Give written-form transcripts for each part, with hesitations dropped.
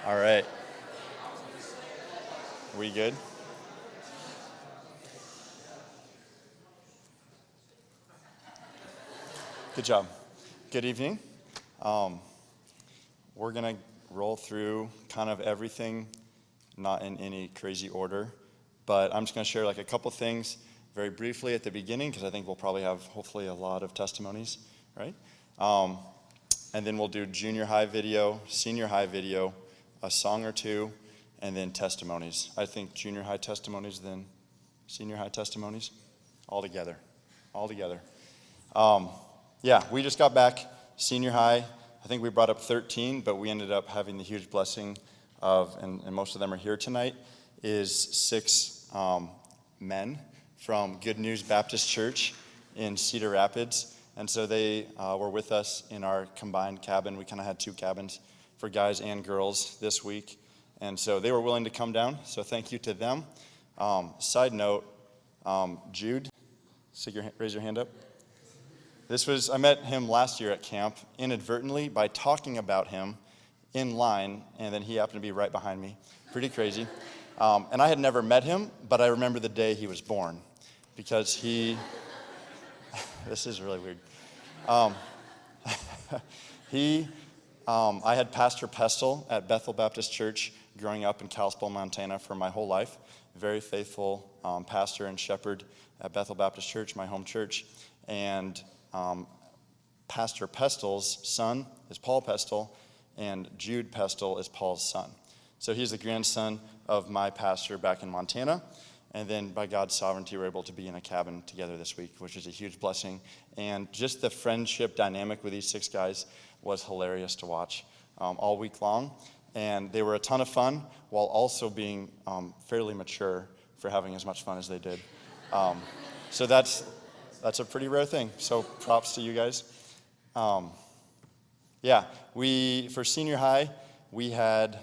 All right. We good? Good job. Good evening. We're going to roll through kind of everything, not in any crazy order, but I'm just going to share like a couple things very briefly at the beginning because I think we'll probably have hopefully a lot of testimonies, right? And then we'll do junior high video, senior high video, a song or two, and then testimonies. I think junior high testimonies, then senior high testimonies, all together. Yeah, we just got back senior high. I think we brought up 13, but we ended up having the huge blessing of, and most of them are here tonight, is 6 men from Good News Baptist Church in Cedar Rapids. And so they were with us in our combined cabin. We kind of had 2 cabins for guys and girls this week. And so they were willing to come down. So thank you to them. Side note, Jude, raise your hand up. I met him last year at camp inadvertently by talking about him in line, and then he happened to be right behind me. Pretty crazy. And I had never met him, but I remember the day he was born because this is really weird. I had Pastor Pestle at Bethel Baptist Church growing up in Kalispell, Montana for my whole life. Very faithful pastor and shepherd at Bethel Baptist Church, my home church. And Pastor Pestle's son is Paul Pestle, and Jude Pestle is Paul's son. So he's the grandson of my pastor back in Montana. And then by God's sovereignty, we're able to be in a cabin together this week, which is a huge blessing. And just the friendship dynamic with these 6 guys was hilarious to watch all week long. And they were a ton of fun while also being fairly mature for having as much fun as they did. So that's a pretty rare thing. So props to you guys. For senior high, we had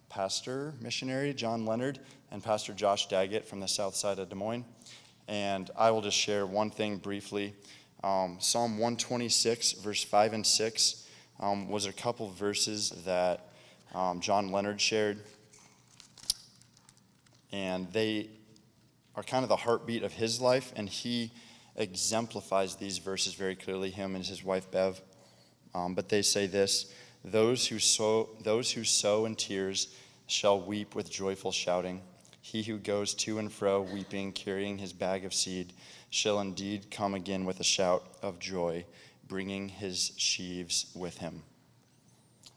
Pastor Missionary John Leonard and Pastor Josh Daggett from the south side of Des Moines. And I will just share one thing briefly. Psalm 126, verse 5 and 6 was a couple verses that John Leonard shared. And they are kind of the heartbeat of his life, and he exemplifies these verses very clearly, him and his wife Bev. But they say this: those who sow in tears shall weep with joyful shouting. He who goes to and fro weeping, carrying his bag of seed, shall indeed come again with a shout of joy, bringing his sheaves with him.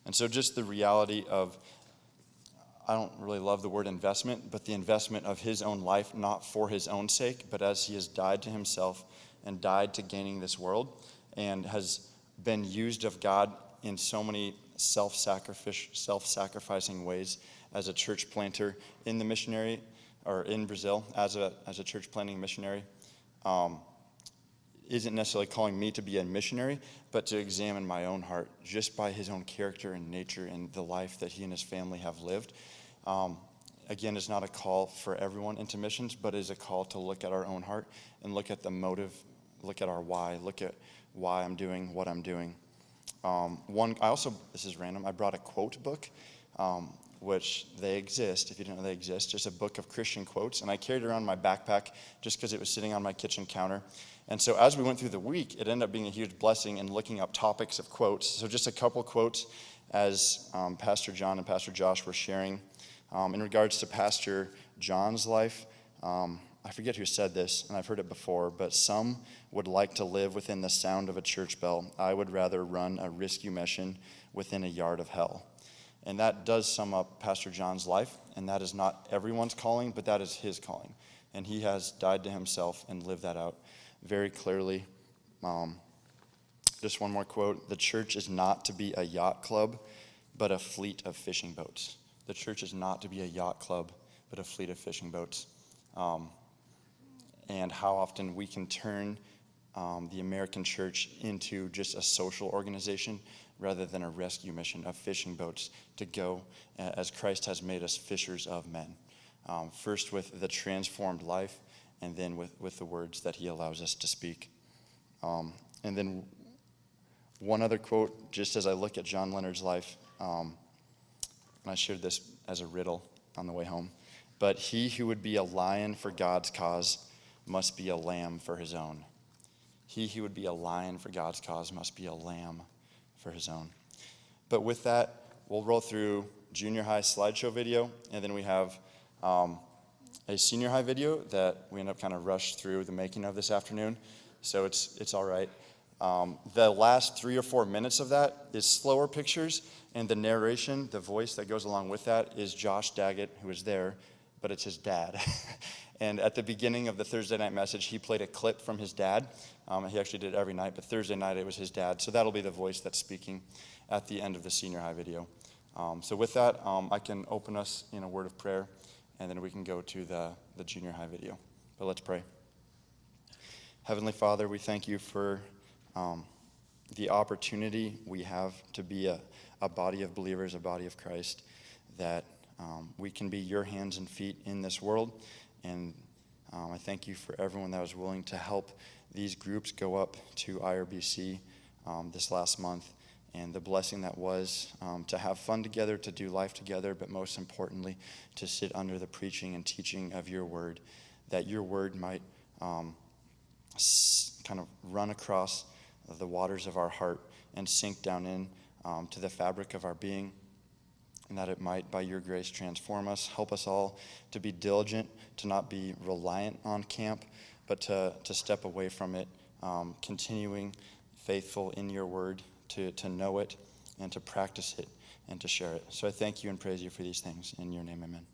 And so just the reality of, I don't really love the word investment, but the investment of his own life, not for his own sake, but as he has died to himself and died to gaining this world, and has been used of God in so many self-sacrificing ways as a church planter in the missionary, or in Brazil as a church planting missionary. Isn't necessarily calling me to be a missionary, but to examine my own heart just by his own character and nature and the life that he and his family have lived. Again, it's not a call for everyone into missions, but is a call to look at our own heart and look at the motive, look at our why, look at why I'm doing what I'm doing. This is random, I brought a quote book, which they exist, if you didn't know they exist, just a book of Christian quotes, and I carried it around in my backpack just because it was sitting on my kitchen counter. And so as we went through the week, it ended up being a huge blessing in looking up topics of quotes. So just a couple quotes as Pastor John and Pastor Josh were sharing. In regards to Pastor John's life, I forget who said this, and I've heard it before, but some would like to live within the sound of a church bell. I would rather run a rescue mission within a yard of hell. And that does sum up Pastor John's life, and that is not everyone's calling, but that is his calling. And he has died to himself and lived that out very clearly. Just one more quote: the church is not to be a yacht club, but a fleet of fishing boats. The church is not to be a yacht club, but a fleet of fishing boats. And how often we can turn the American church into just a social organization rather than a rescue mission of fishing boats to go as Christ has made us fishers of men. First with the transformed life, and then with the words that he allows us to speak. And then one other quote, just as I look at John Leonard's life, and I shared this as a riddle on the way home. But he who would be a lion for God's cause must be a lamb for his own. He who would be a lion for God's cause must be a lamb for his own. But with that, we'll roll through junior high slideshow video, and then we have a senior high video that we end up kind of rushed through the making of this afternoon, so it's all right. The last 3 or 4 minutes of that is slower pictures, and the narration, the voice that goes along with that is Josh Daggett, who is there, but it's his dad. And at the beginning of the Thursday night message, he played a clip from his dad. He actually did it every night, but Thursday night it was his dad. So that'll be the voice that's speaking at the end of the senior high video. So with that, I can open us in a word of prayer, and then we can go to the junior high video. But let's pray. Heavenly Father, we thank you for the opportunity we have to be a body of believers, a body of Christ, that we can be your hands and feet in this world. And I thank you for everyone that was willing to help these groups go up to IRBC this last month, and the blessing that was to have fun together, to do life together, but most importantly, to sit under the preaching and teaching of your word, that your word might kind of run across the waters of our heart and sink down in to the fabric of our being, and that it might, by your grace, transform us. Help us all to be diligent, to not be reliant on camp, but to step away from it, continuing faithful in your word, to know it and to practice it and to share it. So I thank you and praise you for these things. In your name, amen.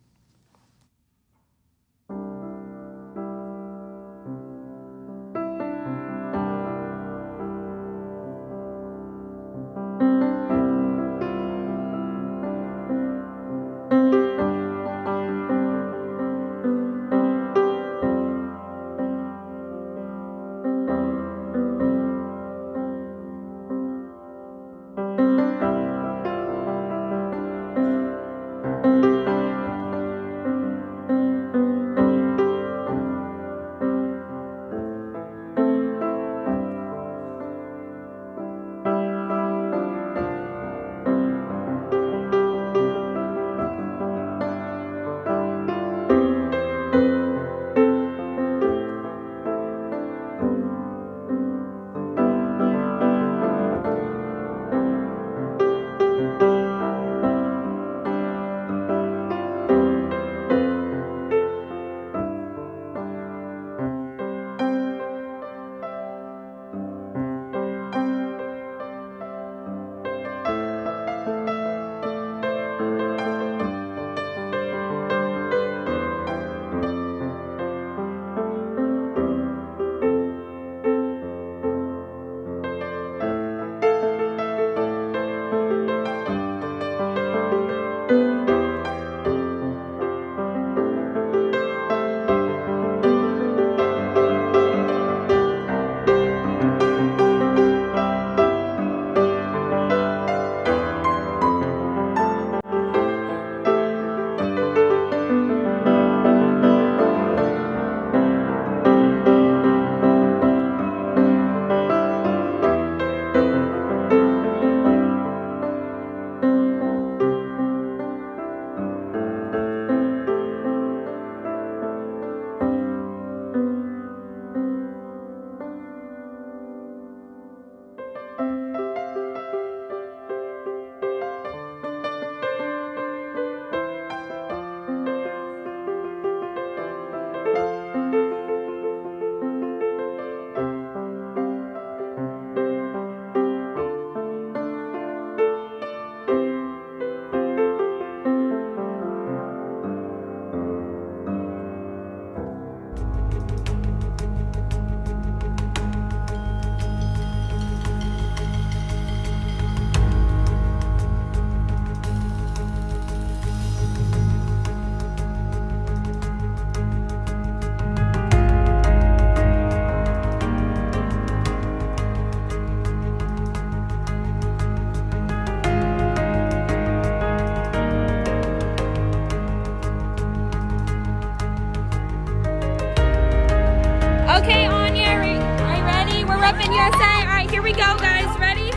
Reppin' USA. All right, here we go, guys. Ready?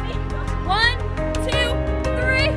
1, 2, 3.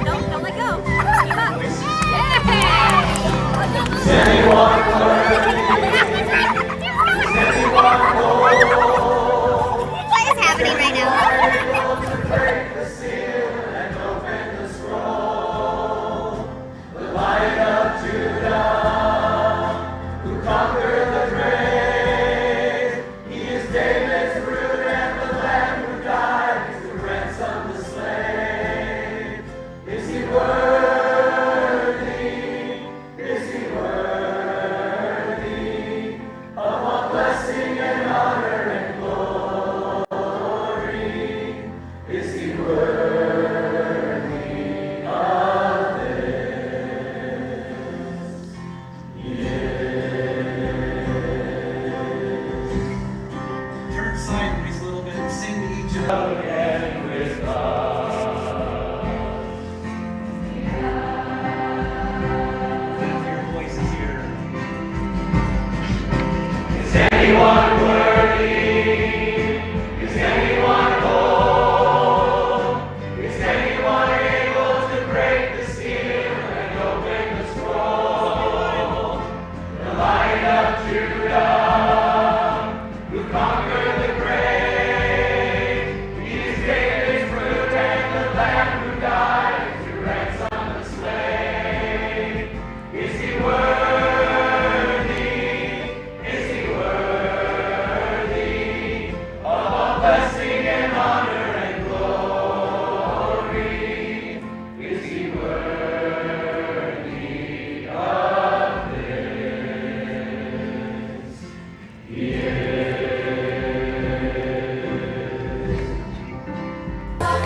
Don't let go. Keep up. What is happening right now? Turn sideways a little bit and sing to each other. Lift your voices here.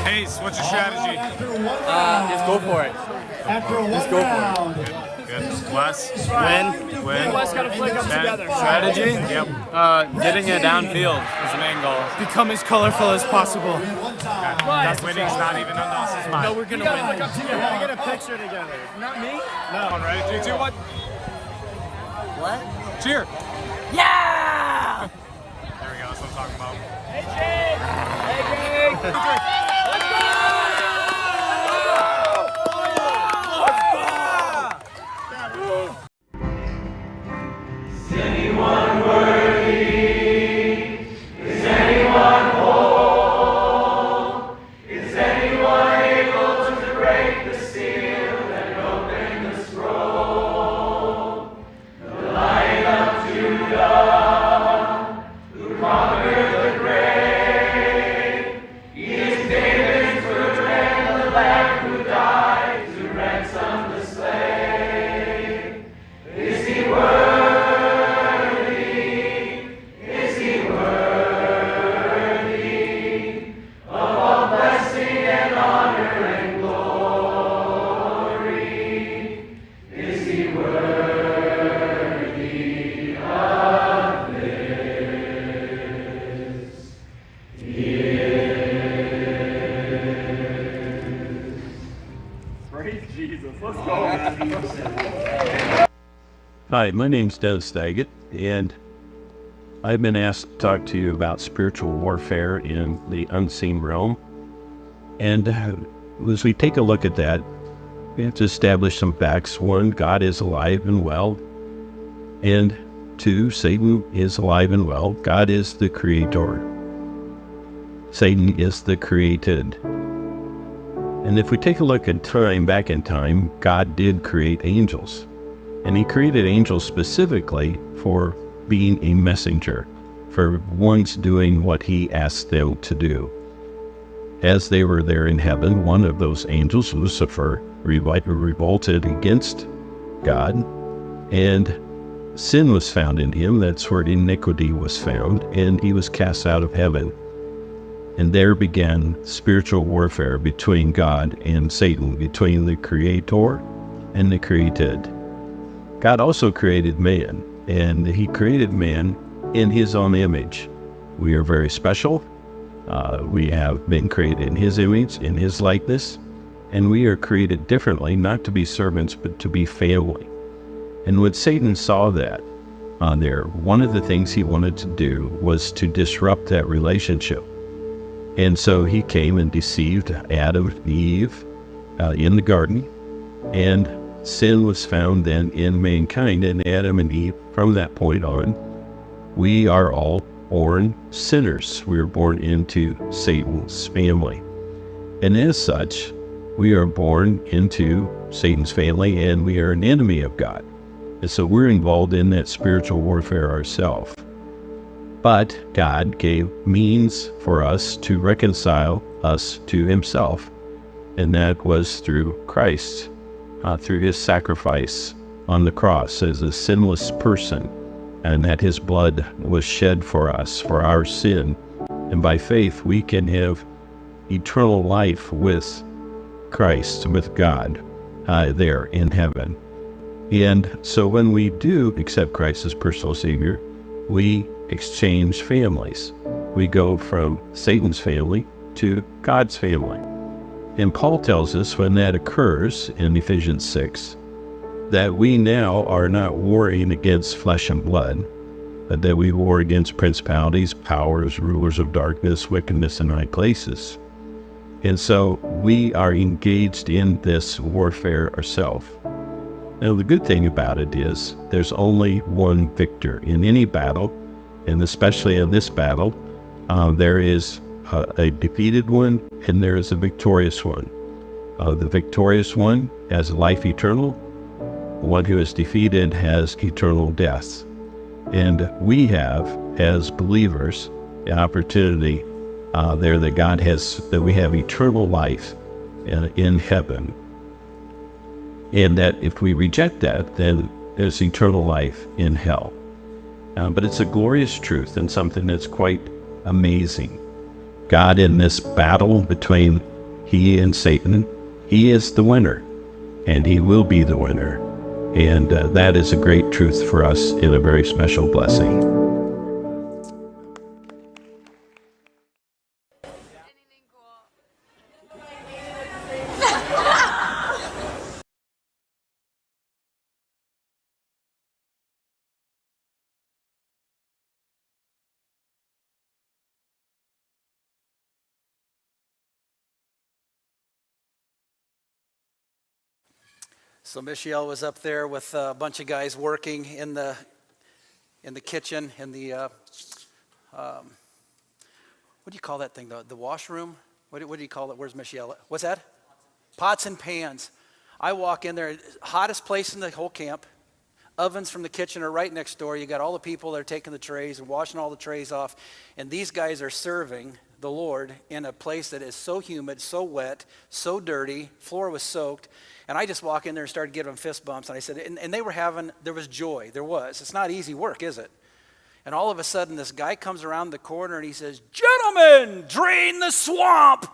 Ace, what's your strategy? Just go for it. Just go for it. Good. Wes? Win. Wes gotta flick them together. Strategy? Yep. Getting it downfield is the main goal. Become as colorful as possible. Winning's not even on us' mind. No, we're gonna win. We gotta get a picture together. Not me. All right, 3, 2, 1. What? Cheer. Yeah! There we go. That's what I'm talking about. Hi, my name's Dennis Daggett, and I've been asked to talk to you about spiritual warfare in the unseen realm. And as we take a look at that, we have to establish some facts. One, God is alive and well. And two, Satan is alive and well. God is the creator. Satan is the created. And if we take a look at time, back in time, God did create angels. And he created angels specifically for being a messenger, for ones doing what he asked them to do. As they were there in heaven, one of those angels, Lucifer, revolted against God, and sin was found in him. That's where iniquity was found, and he was cast out of heaven. And there began spiritual warfare between God and Satan, between the Creator and the created. God also created man, and he created man in his own image. We are very special. We have been created in his image, in his likeness, and we are created differently, not to be servants, but to be family. And when Satan saw that one of the things he wanted to do was to disrupt that relationship. And so he came and deceived Adam and Eve in the garden, and sin was found then in mankind, and Adam and Eve, from that point on, we are all born sinners. We are born into Satan's family. And as such, we are born into Satan's family, and we are an enemy of God. And so we're involved in that spiritual warfare ourselves. But God gave means for us to reconcile us to himself, and that was through Christ, through his sacrifice on the cross as a sinless person, and that his blood was shed for us, for our sin. And by faith, we can have eternal life with Christ, with God, there in heaven. And so when we do accept Christ as personal Savior, we exchange families. We go from Satan's family to God's family. And Paul tells us when that occurs in Ephesians 6, that we now are not warring against flesh and blood, but that we war against principalities, powers, rulers of darkness, wickedness in high places. And so we are engaged in this warfare ourselves. Now, the good thing about it is there's only one victor in any battle, and especially in this battle, there is a defeated one and there is a victorious one. The victorious one has life eternal. The one who is defeated has eternal death. And we have, as believers, an opportunity there that God has, that we have eternal life in heaven. And that if we reject that, then there's eternal life in hell. But it's a glorious truth and something that's quite amazing. God, in this battle between he and Satan, he is the winner, and he will be the winner. And that is a great truth for us and a very special blessing. So Michelle was up there with a bunch of guys working in the kitchen, in the what do you call that thing? The washroom? What do you call it? Where's Michelle? What's that? Pots and pans. I walk in there, hottest place in the whole camp. Ovens from the kitchen are right next door. You got all the people that are taking the trays and washing all the trays off, and these guys are serving the Lord in a place that is so humid, so wet, so dirty. Floor was soaked. And I just walk in there and started giving them fist bumps. And I said, and they were there was joy. There was. It's not easy work, is it? And all of a sudden, this guy comes around the corner and he says, "Gentlemen, drain the swamp."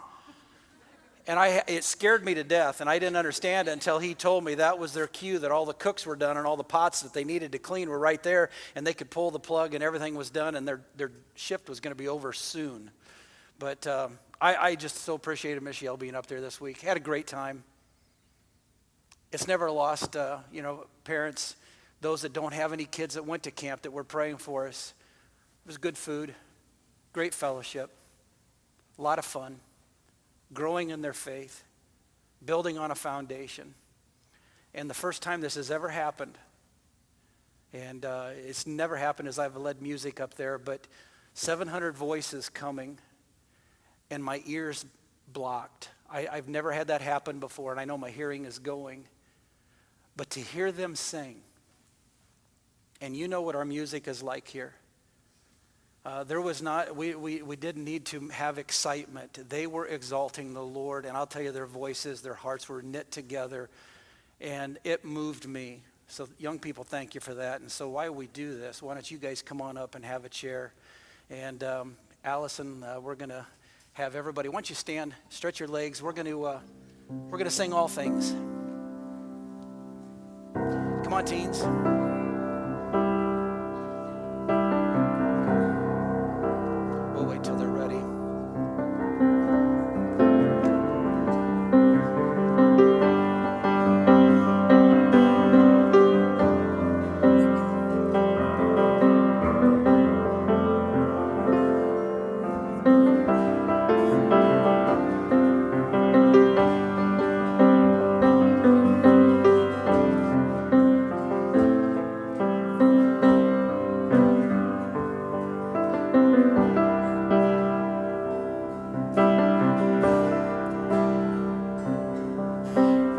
And it scared me to death. And I didn't understand it until he told me that was their cue, that all the cooks were done and all the pots that they needed to clean were right there. And they could pull the plug and everything was done. And their shift was going to be over soon. But I just so appreciated Michelle being up there this week. Had a great time. It's never lost, parents, those that don't have any kids that went to camp that were praying for us. It was good food, great fellowship, a lot of fun, growing in their faith, building on a foundation. And the first time this has ever happened, and it's never happened as I've led music up there, but 700 voices coming and my ears blocked. I've never had that happen before, and I know my hearing is going. But to hear them sing, and you know what our music is like here. There was not, we didn't need to have excitement. They were exalting the Lord, and I'll tell you, their voices, their hearts were knit together, and it moved me. So young people, thank you for that. And so while we do this, why don't you guys come on up and have a chair. And Allison, we're going to have everybody, once you stand, stretch your legs. We're going to sing All Things. Come on, teens. We'll wait till they're ready.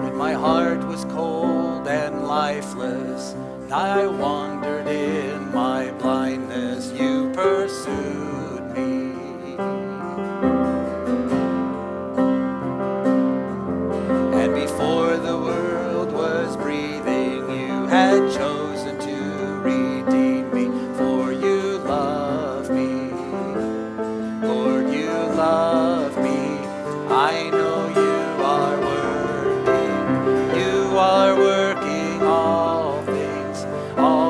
When my heart was cold and lifeless, and I wandered in my blindness, you pursued me. And before the world was breathing, you had chosen to redeem me, for you love me. Lord, you love me. I know you are working. You are working all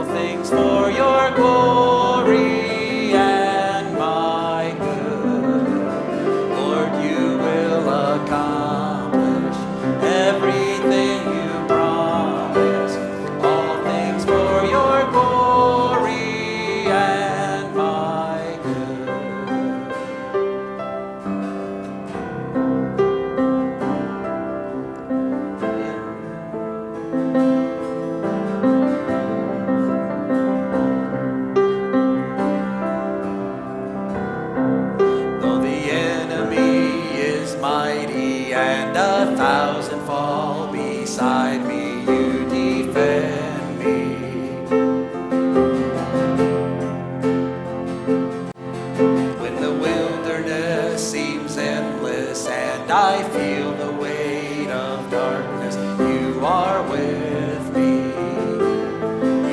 things for your glory and my good. Lord, you will accomplish everything you promise. All things for your glory and my good. Though the enemy is mighty and 1,000 fall beside me, you defend me. When the wilderness seems endless and I feel the weight of darkness, you are with me.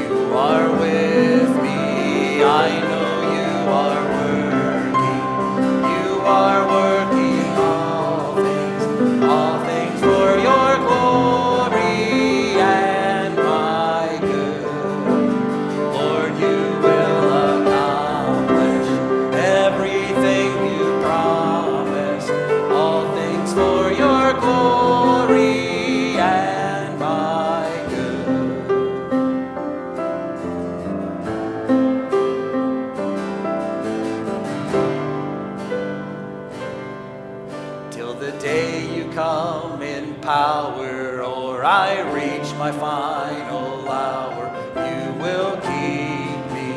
You are with me. I know you are working. You are working all things for your glory and my good. Lord, you will accomplish everything you promise. All things for your glory and my good. Till the day you come in power, or I reach my final hour, you will keep me.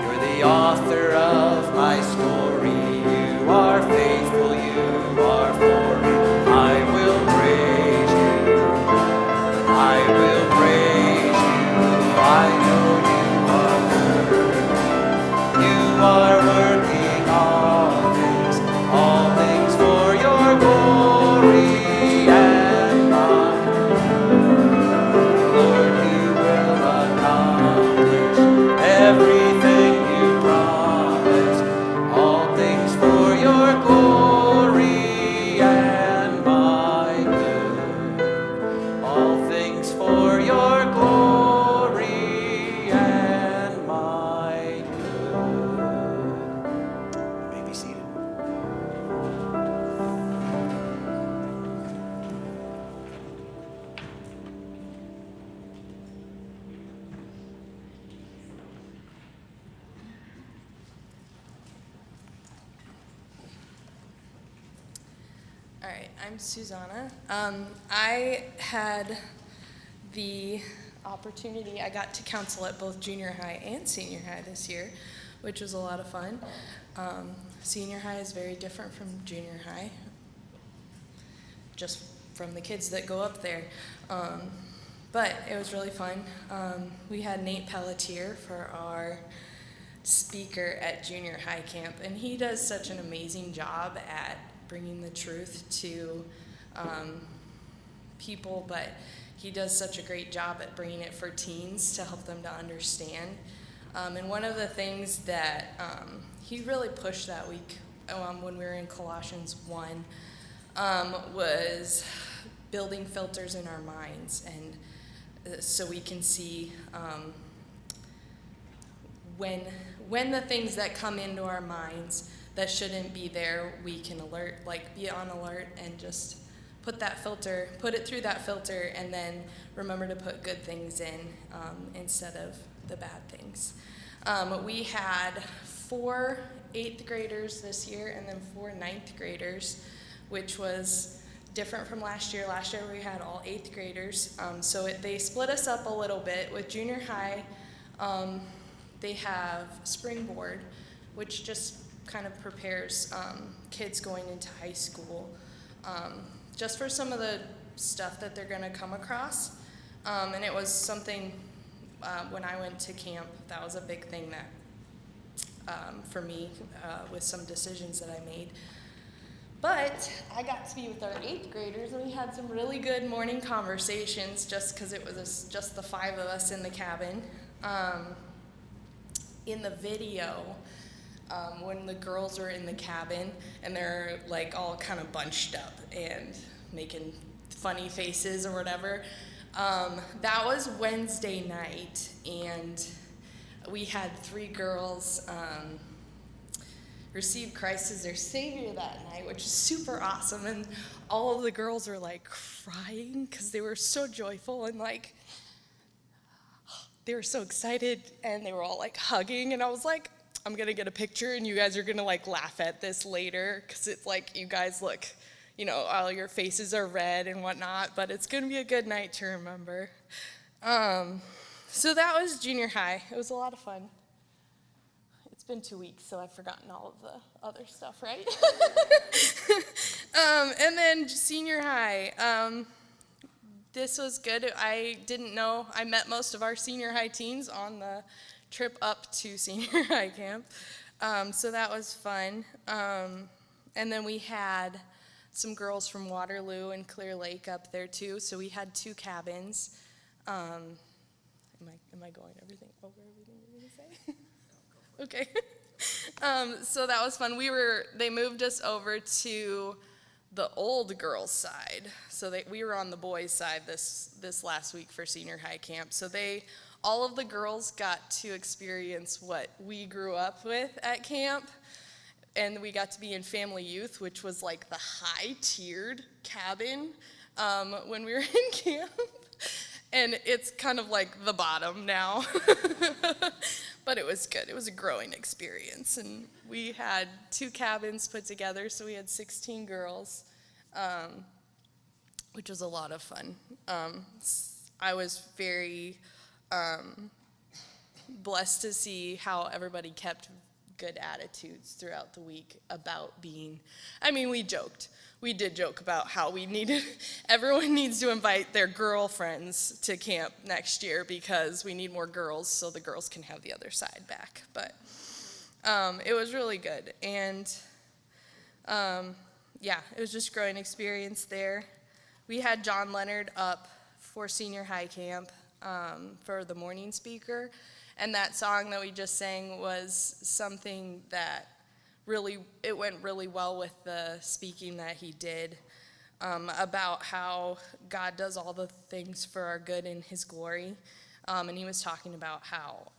You're the author of my story. You are faithful, you are for me. I will praise you. I will praise you. I know you are good. You are working all things for your glory and mine. Lord, you will accomplish everything you promise. All things for your glory and my good. All things for your glory and my good. You may be seated. All right, I'm Susanna. I had the opportunity, I got to counsel at both junior high and senior high this year, which was a lot of fun. Senior high is very different from junior high, just from the kids that go up there. But it was really fun. We had Nate Pelletier for our speaker at junior high camp, and he does such an amazing job at bringing the truth to people, but he does such a great job at bringing it for teens to help them to understand. And one of the things that he really pushed that week when we were in Colossians 1 was building filters in our minds, and so we can see when the things that come into our minds that shouldn't be there, we can be on alert and just put it through that filter, and then remember to put good things in instead of the bad things. We had 4 8th graders this year and then 4 9th graders, which was different from last year. Last year we had all 8th graders. They split us up a little bit. With junior high, they have Springboard, which just kind of prepares kids going into high school just for some of the stuff that they're going to come across. And it was something when I went to camp, that was a big thing that for me with some decisions that I made. But I got to be with our 8th graders, and we had some really good morning conversations just because it was just the 5 of us in the cabin. In the video, when the girls were in the cabin and they're like all kind of bunched up and making funny faces or whatever, that was Wednesday night, and we had 3 girls receive Christ as their Savior that night, which is super awesome. And all of the girls were like crying because they were so joyful and like they were so excited, and they were all like hugging, and I was like, I'm gonna get a picture and you guys are gonna like laugh at this later because it's like you guys look, all your faces are red and whatnot, but it's gonna be a good night to remember. So that was junior high. It was a lot of fun. It's been 2 weeks, so I've forgotten all of the other stuff, right? And then senior high. This was good. I didn't know. I met most of our senior high teens on the trip up to senior high camp. So that was fun. And then we had some girls from Waterloo and Clear Lake up there too. So we had 2 cabins. Am I going over everything we're gonna say? Okay. So that was fun. They moved us over to the old girls' side. So we were on the boys' side this last week for senior high camp. So all of the girls got to experience what we grew up with at camp. And we got to be in family youth, which was like the high-tiered cabin when we were in camp. And it's kind of like the bottom now. But it was good. It was a growing experience. And we had 2 cabins put together, so we had 16 girls, which was a lot of fun. I was very blessed to see how everybody kept good attitudes throughout the week about we joked. We did joke about how everyone needs to invite their girlfriends to camp next year because we need more girls so the girls can have the other side back. But it was really good. And it was just a growing experience there. We had John Leonard up for senior high camp for the morning speaker. And that song that we just sang was something that it went really well with the speaking that he did about how God does all the things for our good in his glory. And he was talking about how,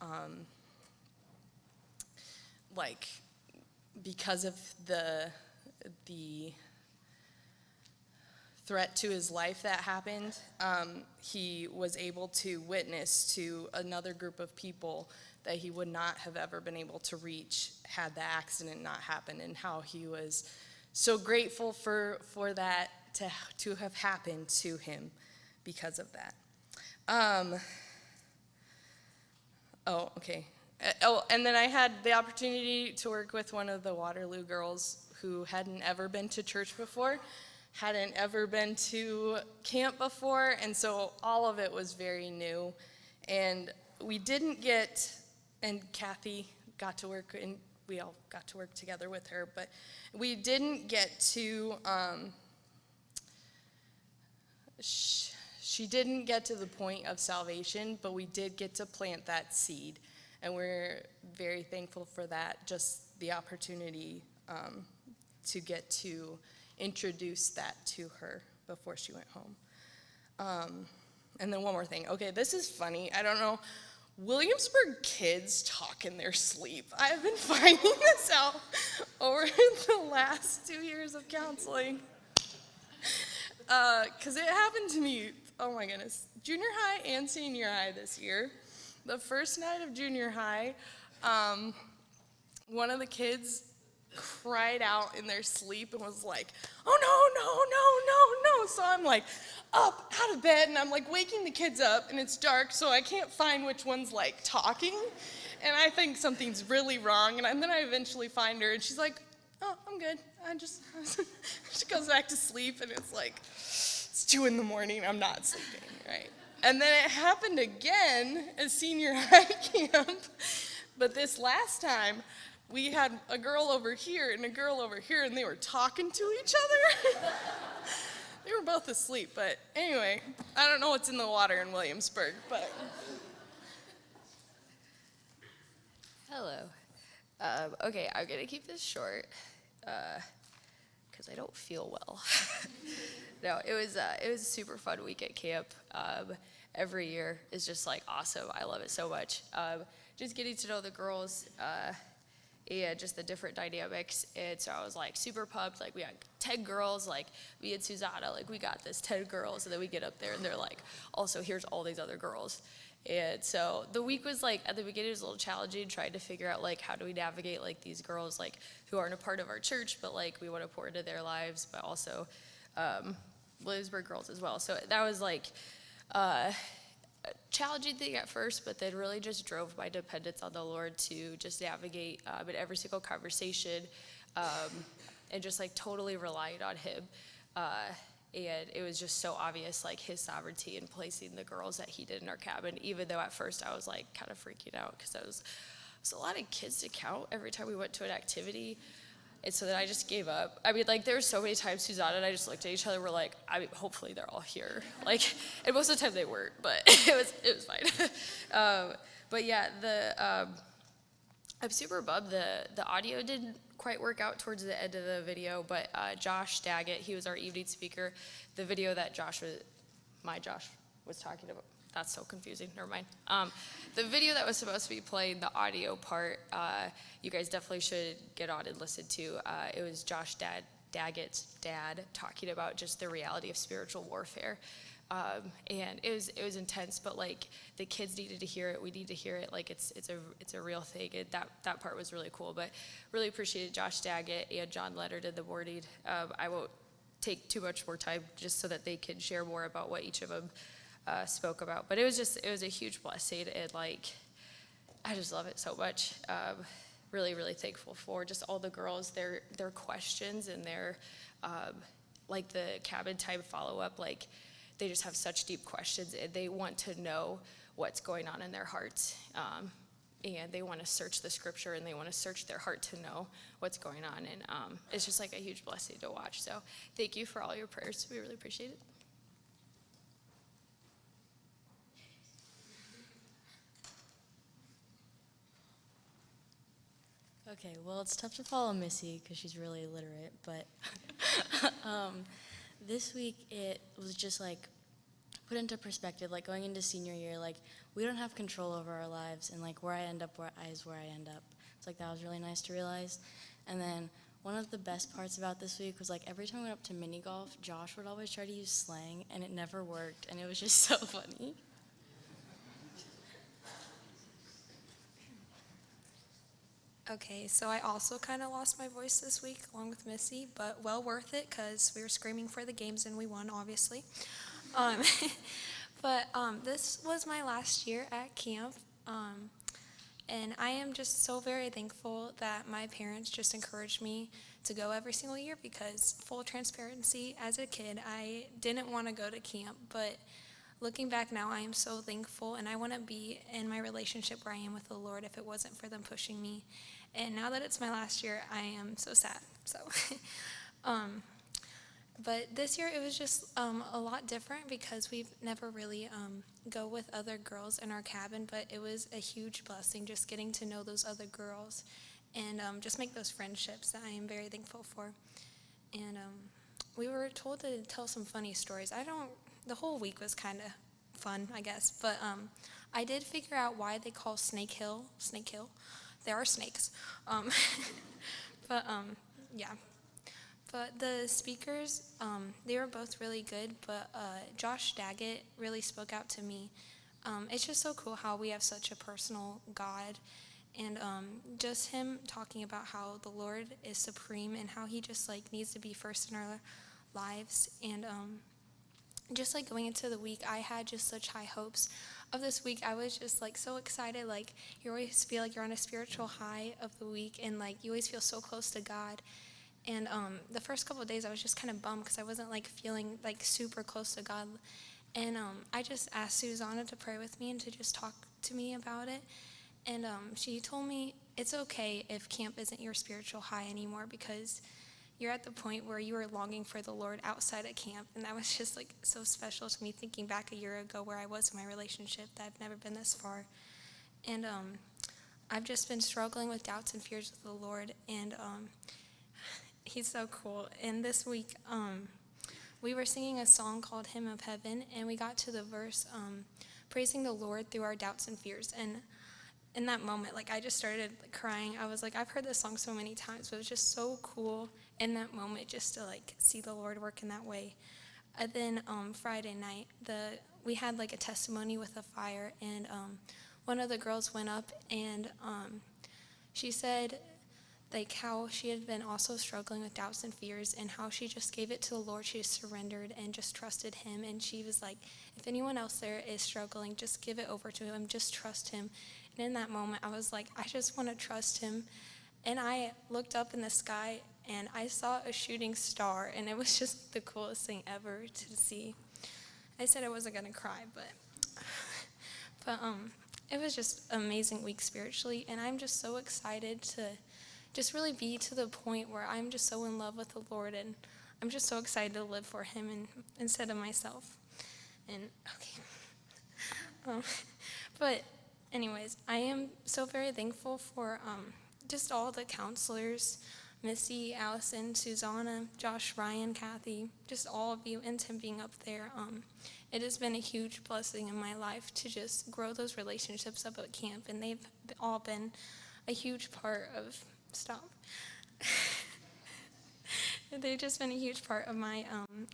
because of the threat to his life that happened, he was able to witness to another group of people that he would not have ever been able to reach had the accident not happened, and how he was so grateful for that to have happened to him because of that. And then I had the opportunity to work with one of the Waterloo girls who hadn't ever been to church before, hadn't ever been to camp before, and so all of it was very new. And we didn't and Kathy got to work, and we all got to work together with her, but we didn't get to, she didn't get to the point of salvation, but we did get to plant that seed. and we're very thankful for that, just the opportunity to get to introduce that to her before she went home. And then one more thing. Okay, this is funny. I don't know. Williamsburg kids talk in their sleep. I've been finding this out over the last 2 years of counseling. Because it happened to me, oh my goodness, junior high and senior high this year. The first night of junior high, one of the kids cried out in their sleep and was like, oh no, no, no, no, no. So I'm like up out of bed and I'm like waking the kids up and it's dark, so I can't find which one's like talking. And I think something's really wrong. And then I eventually find her and she's like, oh, I'm good. She goes back to sleep and it's like, it's 2 in the morning, I'm not sleeping, right? And then it happened again at senior high camp. But this last time, we had a girl over here and a girl over here, and they were talking to each other. They were both asleep, but anyway, I don't know what's in the water in Williamsburg, but. Hello. Okay, I'm gonna keep this short, because I don't feel well. No, it was a super fun week at camp. Every year is just like awesome. I love it so much. Just getting to know the girls, and just the different dynamics. And so I was like super pumped. Like we had 10 girls, like me and Susanna, like we got this 10 girls. And then we get up there and they're like, also here's all these other girls. And so the week was like, at the beginning it was a little challenging, trying to figure out like how do we navigate like these girls like who aren't a part of our church, but like we want to pour into their lives, but also Williamsburg girls as well. So that was like a challenging thing at first, but then really just drove my dependence on the Lord to just navigate in every single conversation, and just like totally relying on Him. And it was just so obvious, like His sovereignty in placing the girls that He did in our cabin, even though at first I was like kind of freaking out because it was a lot of kids to count every time we went to an activity. And so then I just gave up. I mean, like, there were so many times Susanna and I just looked at each other, we're like, I mean, hopefully they're all here. Like, and most of the time they weren't, but it was fine. But yeah, I'm super bummed the audio didn't quite work out towards the end of the video, but Josh Daggett, he was our evening speaker. The video that Josh was talking about, that's so confusing, never mind. The video that was supposed to be playing, the audio part, you guys definitely should get on and listen to. It was Josh Daggett's dad talking about just the reality of spiritual warfare. And it was intense, but like the kids needed to hear it. We need to hear it. Like it's a real thing. And that part was really cool. But really appreciated Josh Daggett and John Leonard in the morning. I won't take too much more time just so that they can share more about what each of them spoke about. But it was a huge blessing, and like I just love it so much. Really, really thankful for just all the girls, their questions and their like the cabin time follow-up. Like they just have such deep questions, and they want to know what's going on in their hearts. And they want to search the scripture, and they want to search their heart to know what's going on. And it's just like a huge blessing to watch. So thank you for all your prayers. We really appreciate it. Okay, well, it's tough to follow Missy because she's really illiterate, but this week it was just like put into perspective, like going into senior year, like we don't have control over our lives, and like where I end up is where I end up. It's like that was really nice to realize. And then one of the best parts about this week was like every time we went up to mini golf, Josh would always try to use slang, and it never worked, and it was just so funny. Okay, so I also kind of lost my voice this week along with Missy, but well worth it because we were screaming for the games and we won, obviously. But this was my last year at camp, and I am just so very thankful that my parents just encouraged me to go every single year because, full transparency, as a kid, I didn't want to go to camp, but looking back now, I am so thankful, and I want to be in my relationship where I am with the Lord if it wasn't for them pushing me. And now that it's my last year, I am so sad. So, But this year it was just a lot different because we've never really go with other girls in our cabin, but it was a huge blessing just getting to know those other girls and just make those friendships that I am very thankful for. And we were told to tell some funny stories. The whole week was kind of fun, I guess, but I did figure out why they call Snake Hill. There are snakes. But yeah. But the speakers, they were both really good, but Josh Daggett really spoke out to me. It's just so cool how we have such a personal God, and just him talking about how the Lord is supreme and how he just like needs to be first in our lives. And just like going into the week, I had just such high hopes of this week. I was just like so excited. Like you always feel like you're on a spiritual high of the week, and like you always feel so close to God. And the first couple of days I was just kind of bummed because I wasn't like feeling like super close to God. And I just asked Susanna to pray with me and to just talk to me about it. And she told me it's okay if camp isn't your spiritual high anymore because you're at the point where you are longing for the Lord outside of camp. And that was just like so special to me, thinking back a year ago where I was in my relationship, that I've never been this far. And I've just been struggling with doubts and fears of the Lord. And he's so cool. And this week, we were singing a song called Hymn of Heaven, and we got to the verse, praising the Lord through our doubts and fears. And in that moment, like, I just started crying. I was like, I've heard this song so many times, but it was just so cool in that moment just to, like, see the Lord work in that way. And then Friday night, we had, like, a testimony with a fire, and one of the girls went up, and she said, like, how she had been also struggling with doubts and fears, and how she just gave it to the Lord. She just surrendered and just trusted him. And she was like, if anyone else there is struggling, just give it over to him. Just trust him. And in that moment, I was like, I just want to trust him. And I looked up in the sky, and I saw a shooting star, and it was just the coolest thing ever to see. I said I wasn't going to cry, but it was just an amazing week spiritually, and I'm just so excited to just really be to the point where I'm just so in love with the Lord, and I'm just so excited to live for him instead of myself. And okay. But anyways, I am so very thankful for just all the counselors, Missy, Allison, Susanna, Josh, Ryan, Kathy, just all of you, and Tim being up there. It has been a huge blessing in my life to just grow those relationships up at camp, and they've all been a huge part of They've just been a huge part of my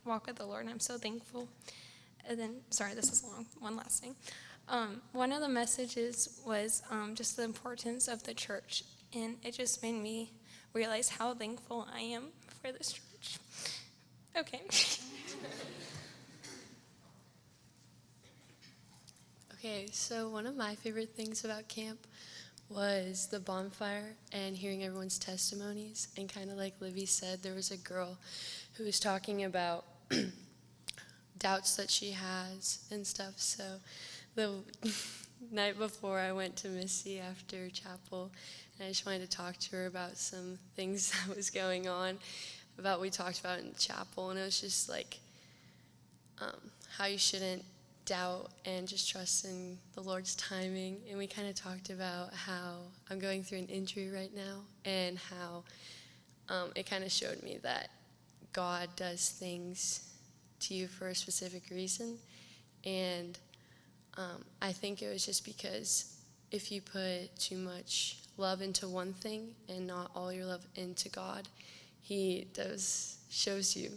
walk with the Lord, and I'm so thankful. And then, sorry, this is long. One last thing. One of the messages was just the importance of the church, and it just made me realize how thankful I am for this church. Okay. Okay, so one of my favorite things about camp was the bonfire and hearing everyone's testimonies. And kind of like Livy said, there was a girl who was talking about doubts that she has and stuff. So the night before, I went to Missy after chapel, and I just wanted to talk to her about some things that was going on, about we talked about in chapel. And it was just like how you shouldn't doubt and just trust in the Lord's timing. And we kind of talked about how I'm going through an injury right now, and how it kind of showed me that God does things to you for a specific reason. And I think it was just because if you put too much love into one thing and not all your love into God, he shows you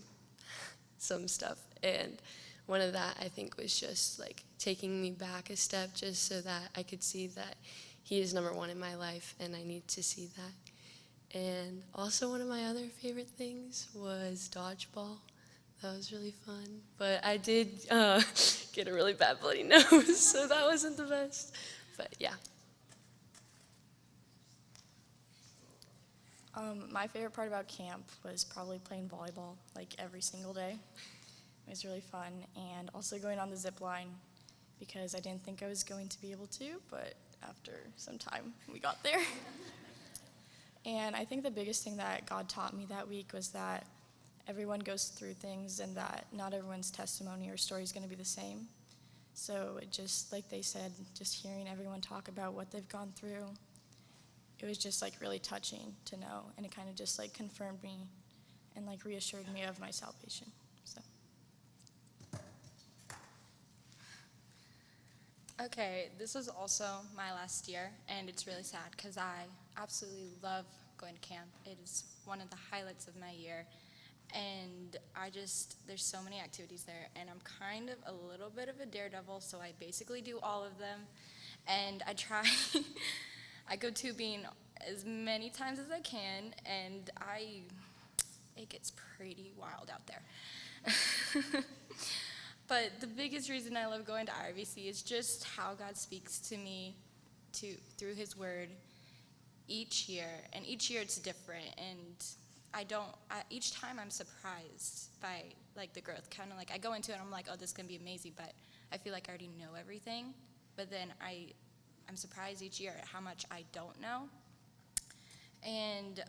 some stuff. And one of that, I think, was just like taking me back a step just so that I could see that he is number one in my life, and I need to see that. And also one of my other favorite things was dodgeball. That was really fun. But I did get a really bad bloody nose, so that wasn't the best. But yeah. My favorite part about camp was probably playing volleyball like every single day. It was really fun, and also going on the zip line, because I didn't think I was going to be able to, but after some time we got there. And I think the biggest thing that God taught me that week was that everyone goes through things and that not everyone's testimony or story is going to be the same. So it just, like they said, just hearing everyone talk about what they've gone through, it was just like really touching to know, and it kind of just like confirmed me and like reassured me of my salvation. So. Okay, this was also my last year, and it's really sad because I absolutely love going to camp. It is one of the highlights of my year, and there's so many activities there, and I'm kind of a little bit of a daredevil, so I basically do all of them, and I try, I go tubing as many times as I can, and it gets pretty wild out there. But the biggest reason I love going to RVC is just how God speaks to me through his word each year. And each year it's different. And each time I'm surprised by like the growth. Kind of like I go into it and I'm like, oh, this is going to be amazing. But I feel like I already know everything. But then I'm surprised each year at how much I don't know. And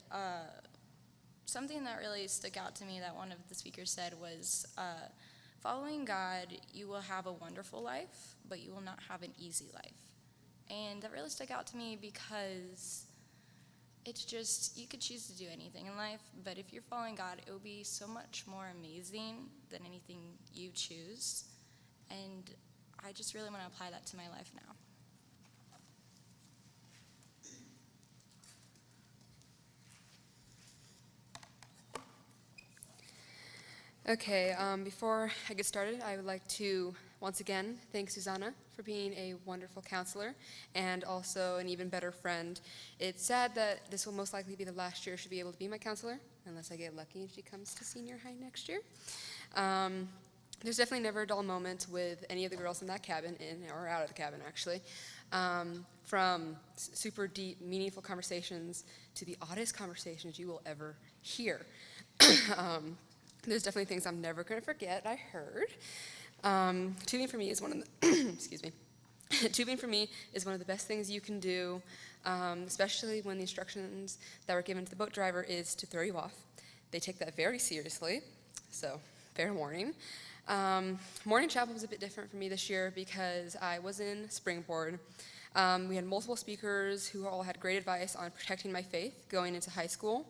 something that really stuck out to me that one of the speakers said was, following God, you will have a wonderful life, but you will not have an easy life. And that really stuck out to me because it's just, you could choose to do anything in life, but if you're following God, it will be so much more amazing than anything you choose. And I just really want to apply that to my life now. Okay, before I get started, I would like to once again thank Susanna for being a wonderful counselor and also an even better friend. It's sad that this will most likely be the last year she'll be able to be my counselor, unless I get lucky and she comes to senior high next year. There's definitely never a dull moment with any of the girls in that cabin, in or out of the cabin actually. From super deep, meaningful conversations to the oddest conversations you will ever hear. There's definitely things I'm never going to forget, I heard. Tubing for me is one of the, excuse me. Tubing for me is one of the best things you can do, especially when the instructions that were given to the boat driver is to throw you off. They take that very seriously, so fair warning. Morning chapel was a bit different for me this year because I was in Springboard. We had multiple speakers who all had great advice on protecting my faith going into high school.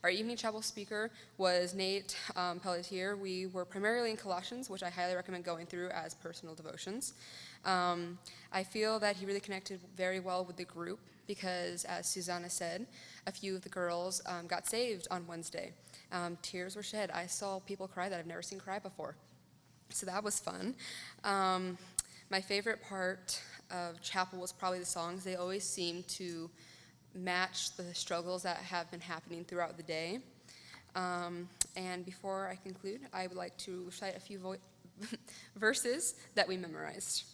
Our evening chapel speaker was Nate Pelletier. We were primarily in Colossians, which I highly recommend going through as personal devotions. I feel that he really connected very well with the group because, as Susanna said, a few of the girls got saved on Wednesday. Tears were shed. I saw people cry that I've never seen cry before. So that was fun. My favorite part of chapel was probably the songs. They always seem to match the struggles that have been happening throughout the day. And before I conclude, I would like to recite a few verses that we memorized.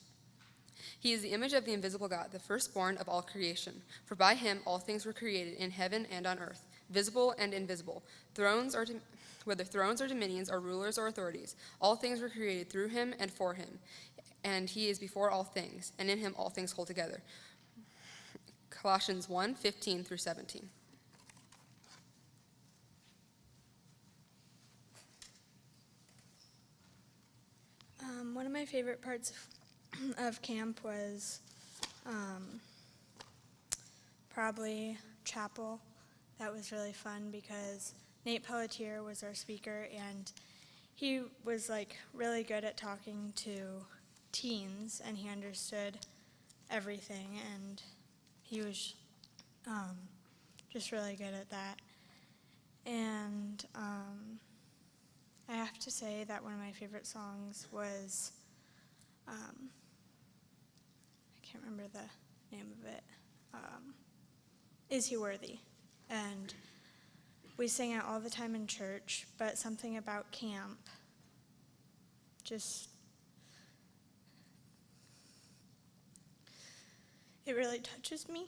He is the image of the invisible God, the firstborn of all creation. For by him all things were created in heaven and on earth, visible and invisible, whether thrones or dominions or rulers or authorities. All things were created through him and for him. And he is before all things, and in him all things hold together. Colossians 1:15 through 17. One of my favorite parts of camp was probably chapel. That was really fun because Nate Pelletier was our speaker, and he was like really good at talking to teens, and he understood everything, and he was just really good at that. And I have to say that one of my favorite songs was, I can't remember the name of it, Is He Worthy? And we sing it all the time in church, but something about camp just, it really touches me.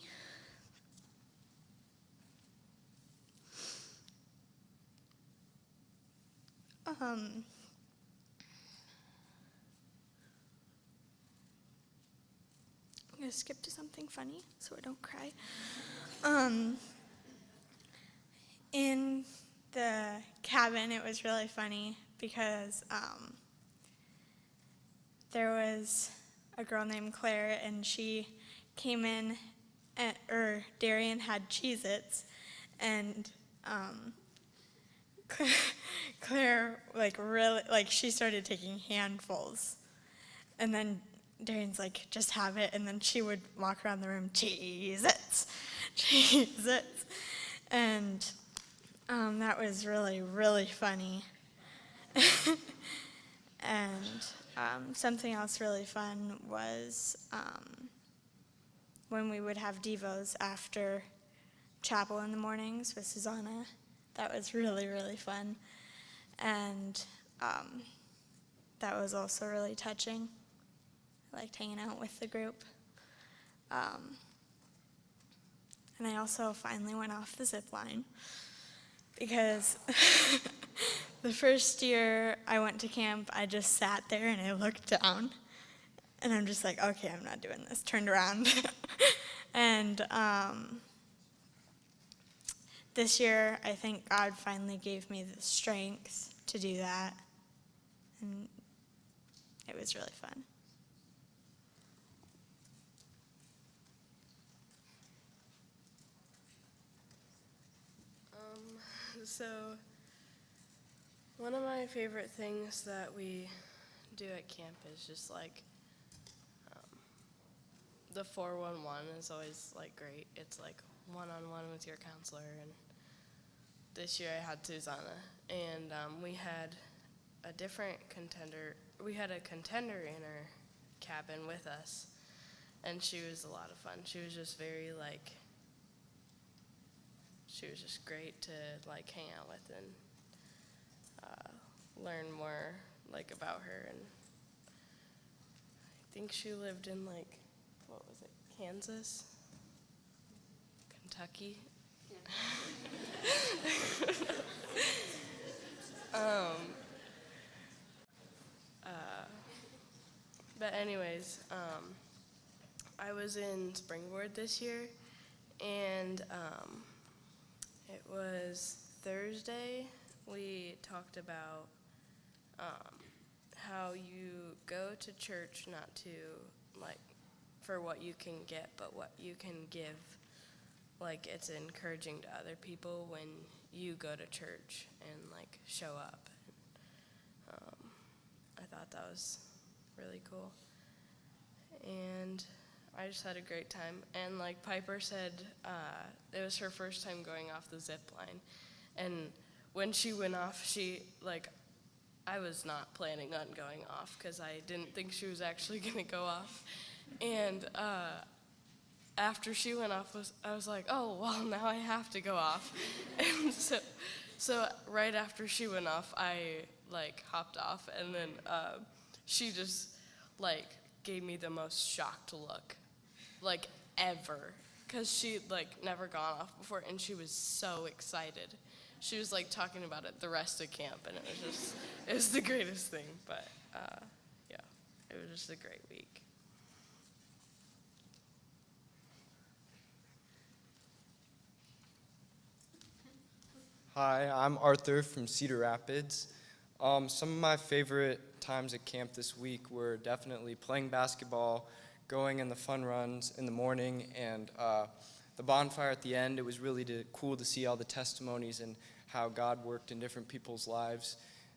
I'm going to skip to something funny so I don't cry. In the cabin, cabin, it was really funny because there was a girl named Claire, and she came in, Darian had Cheez-Its, and Claire, she started taking handfuls. And then Darian's like, just have it. And then she would walk around the room, Cheez-Its, Cheez-Its. And that was really, really funny. And something else really fun was when we would have devos after chapel in the mornings with Susanna. That was really, really fun. And that was also really touching. I liked hanging out with the group. And I also finally went off the zip line because the first year I went to camp, I just sat there and I looked down. And I'm just like, okay, I'm not doing this. Turned around. And this year, I think God finally gave me the strength to do that. And it was really fun. So, one of my favorite things that we do at camp is just like the 411 is always like great. It's like one-on-one with your counselor, and this year I had Susanna, and we had a different contender. We had a contender in our cabin with us, and she was a lot of fun. She was just very she was just great to hang out with and learn more about her. And I think she lived in what was it, Kansas? Kentucky? But anyways, I was in Springboard this year, and it was Thursday. We talked about how you go to church not to for what you can get, but what you can give. It's encouraging to other people when you go to church and show up. I thought that was really cool. And I just had a great time. And Piper said, it was her first time going off the zip line. And when she went off, I was not planning on going off because I didn't think she was actually going to go off. And after she went off, I was like, oh, well, now I have to go off. And so right after she went off, I hopped off, and then she just gave me the most shocked look ever, because she never gone off before, and she was so excited. She was talking about it the rest of camp, and it was the greatest thing. But yeah, it was just a great week. Hi, I'm Arthur from Cedar Rapids. Some of my favorite times at camp this week were definitely playing basketball, going in the fun runs in the morning, and the bonfire at the end. It was really cool to see all the testimonies and how God worked in different people's lives.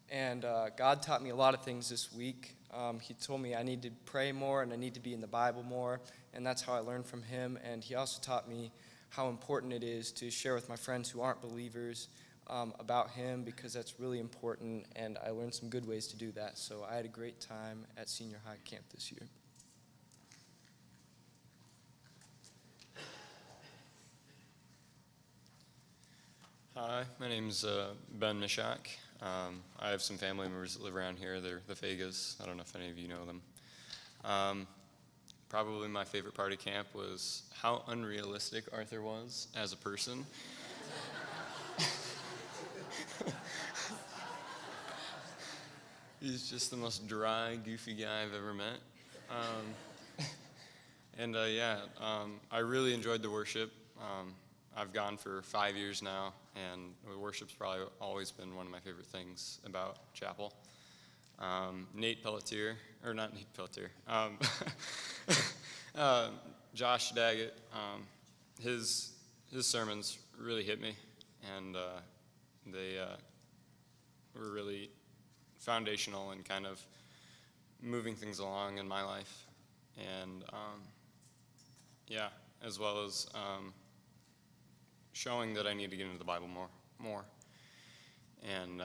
And God taught me a lot of things this week. He told me I need to pray more and I need to be in the Bible more, and that's how I learned from him. And he also taught me how important it is to share with my friends who aren't believers about him, because that's really important, and I learned some good ways to do that. So I had a great time at senior high camp this year. Hi, my name's Ben Mishak. I have some family members that live around here. They're the Fagas. I don't know if any of you know them. Probably my favorite part of camp was how unrealistic Arthur was as a person. He's just the most dry, goofy guy I've ever met. I really enjoyed the worship. I've gone for 5 years now, and worship's probably always been one of my favorite things about chapel. Nate Pelletier, or not Nate Pelletier, Josh Daggett, his sermons really hit me, and they were really foundational in kind of moving things along in my life, and yeah, as well as showing that I need to get into the Bible more. And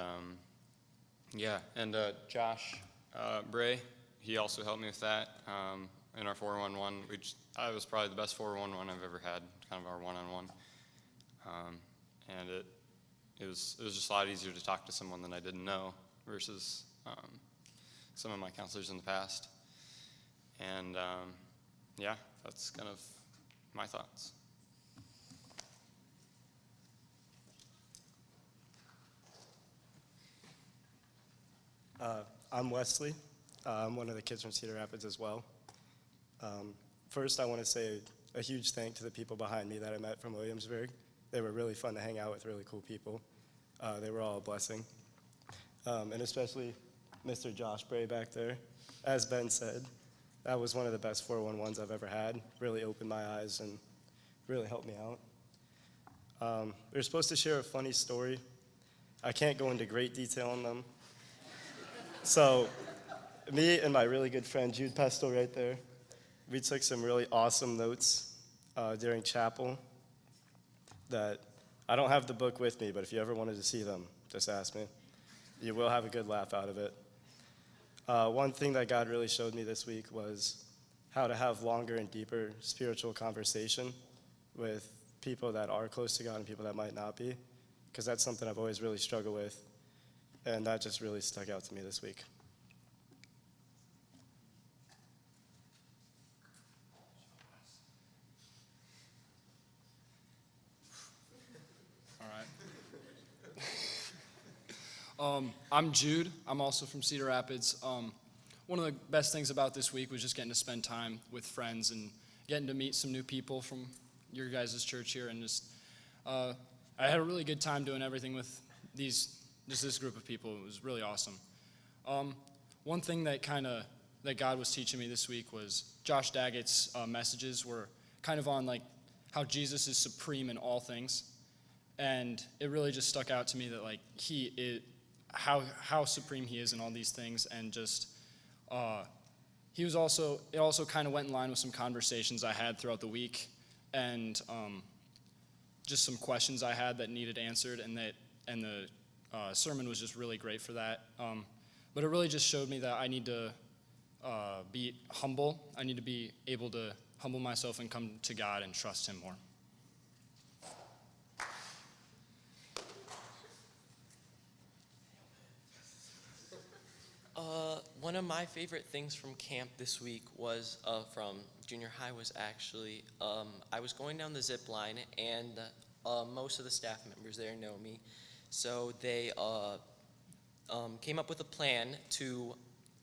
yeah, and Josh Bray, he also helped me with that in our 411, which I was probably the best 411 I've ever had, kind of our one-on-one. And it was just a lot easier to talk to someone that I didn't know versus some of my counselors in the past. And yeah, that's kind of my thoughts. I'm Wesley. I'm one of the kids from Cedar Rapids as well. First, I want to say a huge thank to the people behind me that I met from Williamsburg. They were really fun to hang out with, really cool people. They were all a blessing. And especially Mr. Josh Bray back there. As Ben said, that was one of the best 411s I've ever had. Really opened my eyes and really helped me out. We were supposed to share a funny story. I can't go into great detail on them. So me and my really good friend Jude Pestel right there, we took some really awesome notes during chapel that I don't have the book with me, but if you ever wanted to see them, just ask me. You will have a good laugh out of it. One thing that God really showed me this week was how to have longer and deeper spiritual conversation with people that are close to God and people that might not be, because that's something I've always really struggled with, and that just really stuck out to me this week. I'm Jude. I'm also from Cedar Rapids. One of the best things about this week was just getting to spend time with friends and getting to meet some new people from your guys' church here, and just I had a really good time doing everything with this group of people. It was really awesome. One thing that God was teaching me this week was Josh Daggett's messages were kind of on like how Jesus is supreme in all things, and it really just stuck out to me that like how supreme he is in all these things, and just it also kind of went in line with some conversations I had throughout the week, and just some questions I had that needed answered, and the sermon was just really great for that. But it really just showed me that I need to be humble. I need to be able to humble myself and come to God and trust him more. One of my favorite things from camp this week was from junior high was actually I was going down the zip line, and most of the staff members there know me, so they came up with a plan to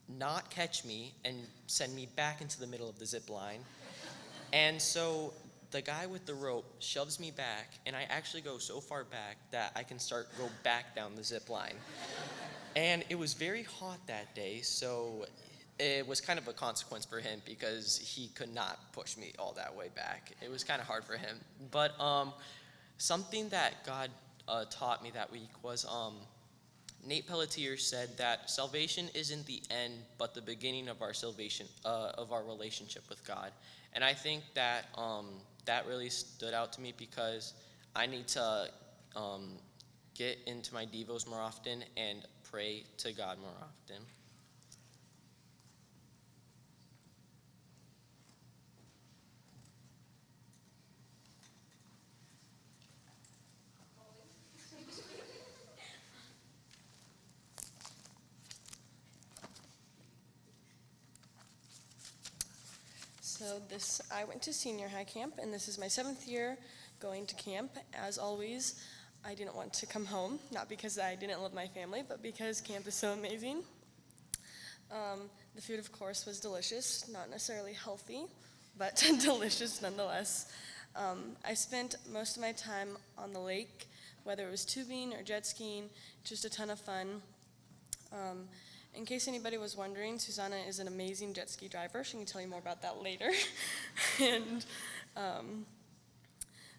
not catch me and send me back into the middle of the zip line. And so the guy with the rope shoves me back, and I actually go so far back that I can go back down the zip line. And it was very hot that day, so it was kind of a consequence for him because he could not push me all that way back. It was kind of hard for him. But something that God taught me that week was Nate Pelletier said that salvation isn't the end, but the beginning of our salvation, of our relationship with God. And I think that that really stood out to me because I need to get into my devos more often and pray to God more often. So I went to senior high camp, and this is my 7th year going to camp. As always, I didn't want to come home, not because I didn't love my family, but because camp is so amazing. The food, of course, was delicious, not necessarily healthy, but delicious nonetheless. I spent most of my time on the lake, whether it was tubing or jet skiing, just a ton of fun. In case anybody was wondering, Susanna is an amazing jet ski driver. She can tell you more about that later. And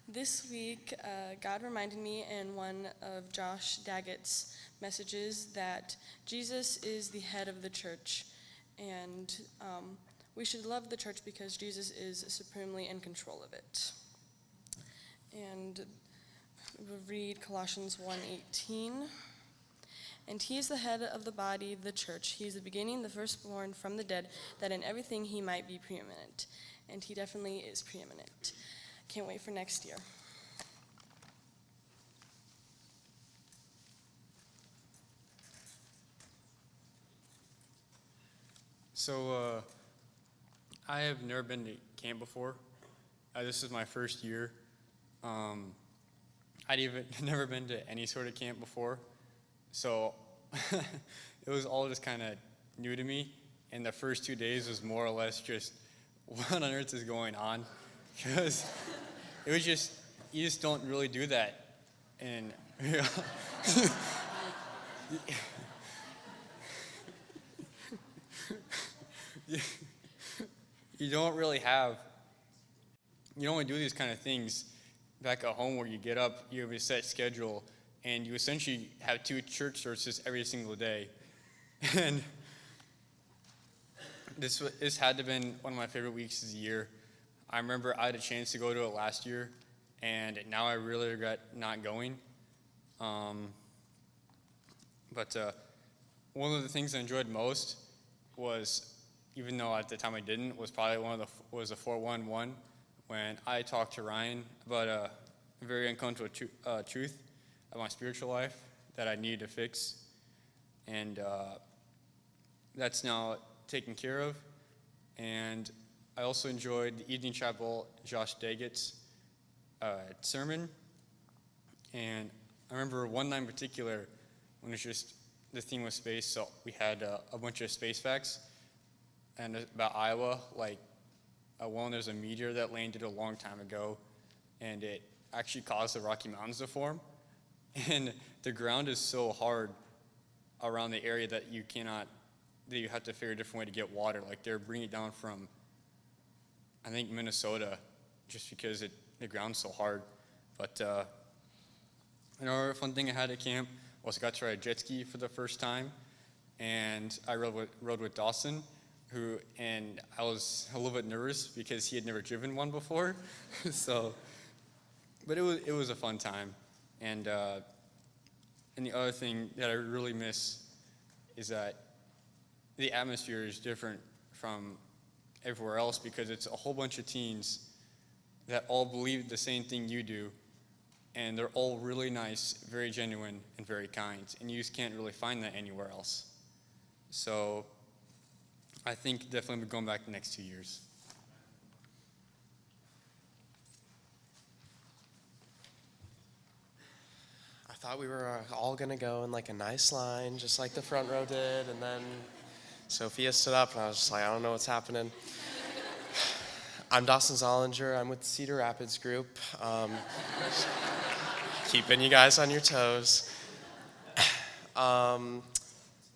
this week, God reminded me in one of Josh Daggett's messages that Jesus is the head of the church, and we should love the church because Jesus is supremely in control of it. And we'll read Colossians 1:18. And he is the head of the body, the church. He is the beginning, the firstborn from the dead, that in everything he might be preeminent. And he definitely is preeminent. Can't wait for next year. So, I have never been to camp before. This is my first year. I'd even never been to any sort of camp before. So it was all just kind of new to me. And the first 2 days was more or less just, what on earth is going on? Because it was just, you just don't really do that. And you don't really have, you don't really do these kind of things back at home where you get up, you have a set schedule, and you essentially have 2 church services every single day. And this had to have been one of my favorite weeks of the year. I remember I had a chance to go to it last year, and now I really regret not going. But one of the things I enjoyed most was, even though at the time I didn't, was probably was a 411 when I talked to Ryan about a very uncomfortable truth of my spiritual life that I needed to fix. And that's now taken care of. And I also enjoyed the evening chapel, Josh Daggett's sermon. And I remember one night in particular when it was just, the theme was space, so we had a bunch of space facts and about Iowa, like one, there's a meteor that landed a long time ago, and it actually caused the Rocky Mountains to form. And the ground is so hard around the area that you have to figure a different way to get water. Like they're bringing it down from, I think, Minnesota, just because the ground's so hard. But another fun thing I had at camp was I got to ride a jet ski for the first time, and I rode with Dawson, and I was a little bit nervous because he had never driven one before. But it was a fun time. And the other thing that I really miss is that the atmosphere is different from everywhere else because it's a whole bunch of teens that all believe the same thing you do, and they're all really nice, very genuine, and very kind, and you just can't really find that anywhere else. So I think definitely be going back the next 2 years. I thought we were all going to go in like a nice line, just like the front row did, and then Sophia stood up, and I was just like, I don't know what's happening. I'm Dawson Zollinger. I'm with the Cedar Rapids group. Keeping you guys on your toes. What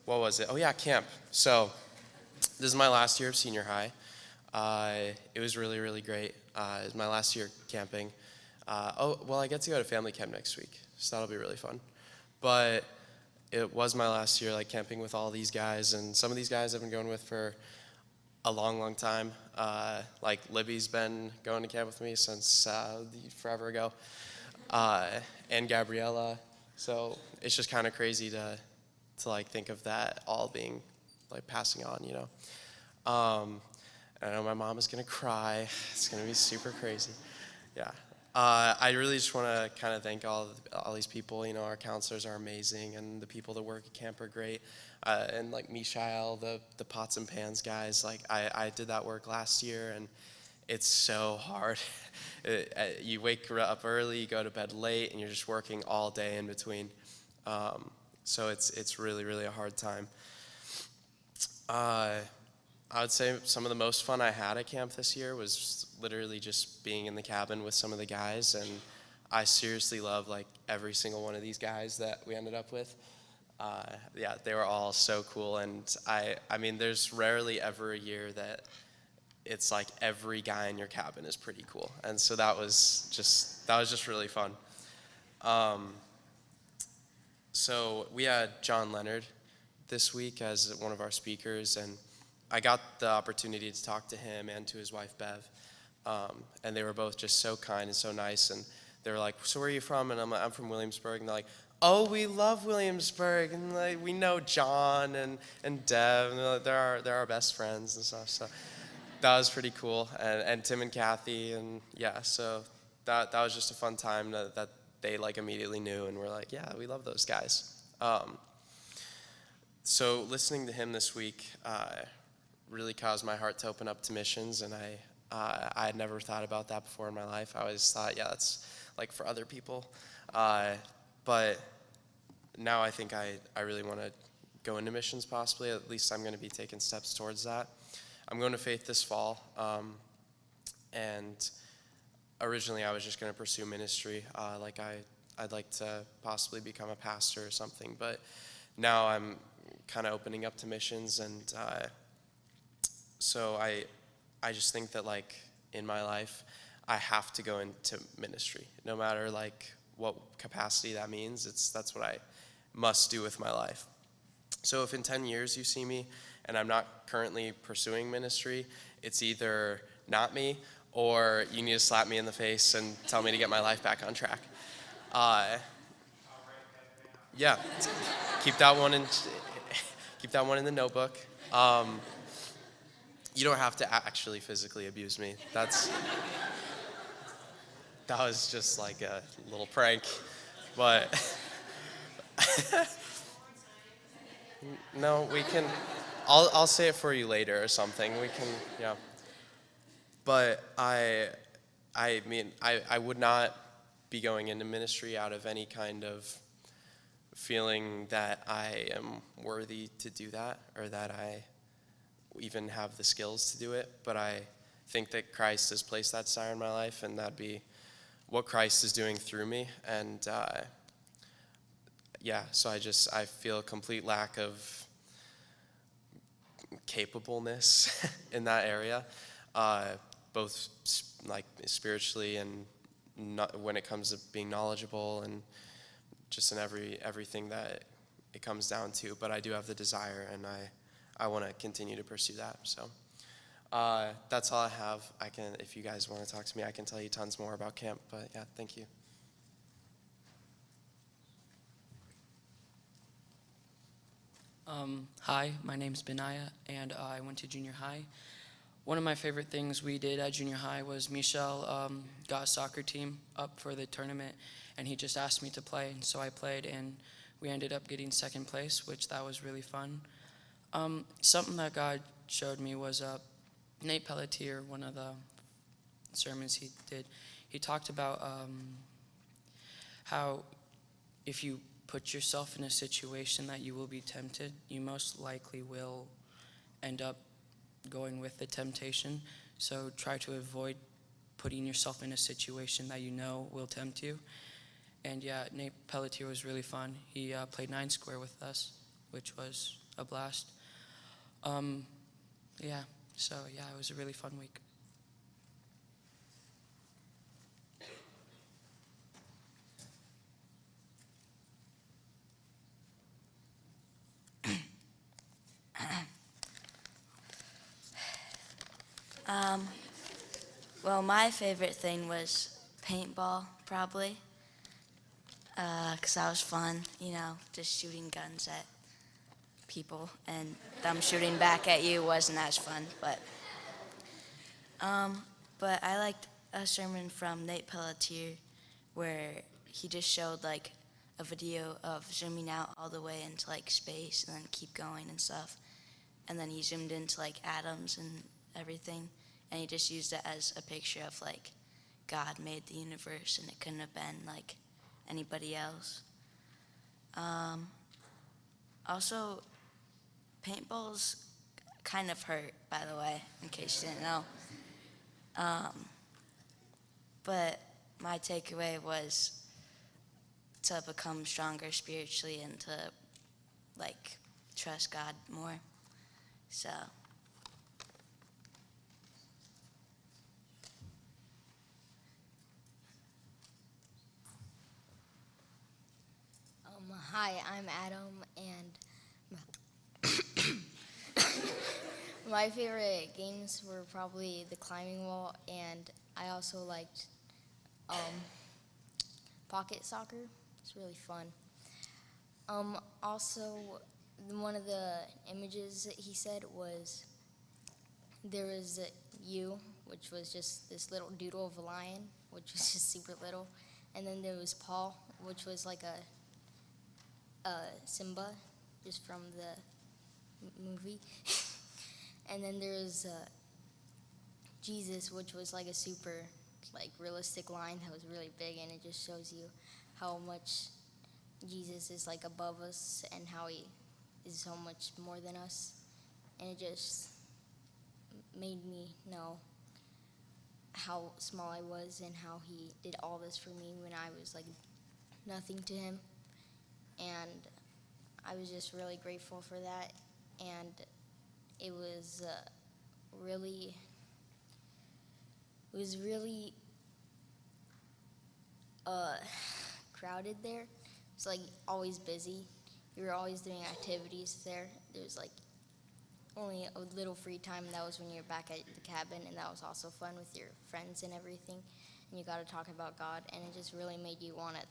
was it? Oh yeah, camp. So this is my last year of senior high. It was really, really great. It was my last year camping. I get to go to family camp next week, so that'll be really fun. But it was my last year camping with all these guys, and some of these guys I've been going with for a long, long time. Like Libby's been going to camp with me since forever ago, and Gabriella. So it's just kind of crazy to think of that all being passing on, you know. I know my mom is gonna cry. It's gonna be super crazy. Yeah. I really just want to kind of thank all these people. You know, our counselors are amazing, and the people that work at camp are great. And Mishael, the pots and pans guys. I did that work last year, and it's so hard. You wake up early, you go to bed late, and you're just working all day in between. So it's really, really a hard time. I would say some of the most fun I had at camp this year was literally just being in the cabin with some of the guys, and I seriously love like every single one of these guys that we ended up with. Yeah, they were all so cool, and I mean, there's rarely ever a year that it's like every guy in your cabin is pretty cool, and so that was just really fun. So we had John Leonard this week as one of our speakers, and I got the opportunity to talk to him and to his wife Bev, and they were both just so kind and so nice, and they were like, "So where are you from?" And I'm like, "I'm from Williamsburg," and they're like, "Oh, we love Williamsburg, and like, we know John and Dev, and they're our best friends and stuff." So that was pretty cool, and Tim and Kathy, and yeah, so that was just a fun time that they like immediately knew, and we're like, "Yeah, we love those guys." So listening to him this week really caused my heart to open up to missions, and I had never thought about that before in my life. I always thought, yeah, that's like for other people. But now I think I really want to go into missions possibly. At least I'm going to be taking steps towards that. I'm going to Faith this fall, and originally I was just going to pursue ministry. I'd like to possibly become a pastor or something, but now I'm kind of opening up to missions, and so I just think that like in my life I have to go into ministry, no matter like what capacity that means. That's what I must do with my life. So if in 10 years you see me and I'm not currently pursuing ministry, it's either not me or you need to slap me in the face and tell me to get my life back on track. Yeah, keep that one in the notebook. You don't have to actually physically abuse me. That was just like a little prank, but no, we can. I'll say it for you later or something. We can, yeah. But I mean, I would not be going into ministry out of any kind of feeling that I am worthy to do that or that I even have the skills to do it. But I think that Christ has placed that desire in my life, and that'd be what Christ is doing through me. And yeah, so I feel a complete lack of capableness in that area, both like spiritually and when it comes to being knowledgeable and just in everything that it comes down to. But I do have the desire, and I want to continue to pursue that. So that's all I have. If you guys want to talk to me, I can tell you tons more about camp. But yeah, thank you. Hi, my name's Benaya, and I went to junior high. One of my favorite things we did at junior high was Michel got a soccer team up for the tournament, and he just asked me to play, and so I played, and we ended up getting second place, which that was really fun. Something that God showed me was Nate Pelletier, one of the sermons he did, he talked about how if you put yourself in a situation that you will be tempted, you most likely will end up going with the temptation. So try to avoid putting yourself in a situation that you know will tempt you. And yeah, Nate Pelletier was really fun. He played 9 square with us, which was a blast. Yeah, so yeah, it was a really fun week. Well, my favorite thing was paintball, probably, because that was fun, just shooting guns at people, and them shooting back at you wasn't as fun, but I liked a sermon from Nate Pelletier where he just showed, like, a video of zooming out all the way into, like, space and then keep going and stuff, and then he zoomed into, like, atoms and everything, and he just used it as a picture of, like, God made the universe, and it couldn't have been, like, anybody else. Also, paintball's kind of hurt, by the way, in case you didn't know. But my takeaway was to become stronger spiritually and to like trust God more. So hi, I'm Adam, and my favorite games were probably the climbing wall, and I also liked pocket soccer. It's really fun. Also, one of the images that he said was there was you, which was just this little doodle of a lion, which was just super little, and then there was Paul, which was like a Simba, just from the movie. And then there was Jesus, which was like a super like realistic line that was really big, and it just shows you how much Jesus is like above us and how he is so much more than us. And it just made me know how small I was and how he did all this for me when I was like nothing to him. And I was just really grateful for that. And it was really crowded there. It's like always busy. We were always doing activities there. There was like only a little free time, and that was when you were back at the cabin, and that was also fun with your friends and everything. And you got to talk about God, and it just really made you want to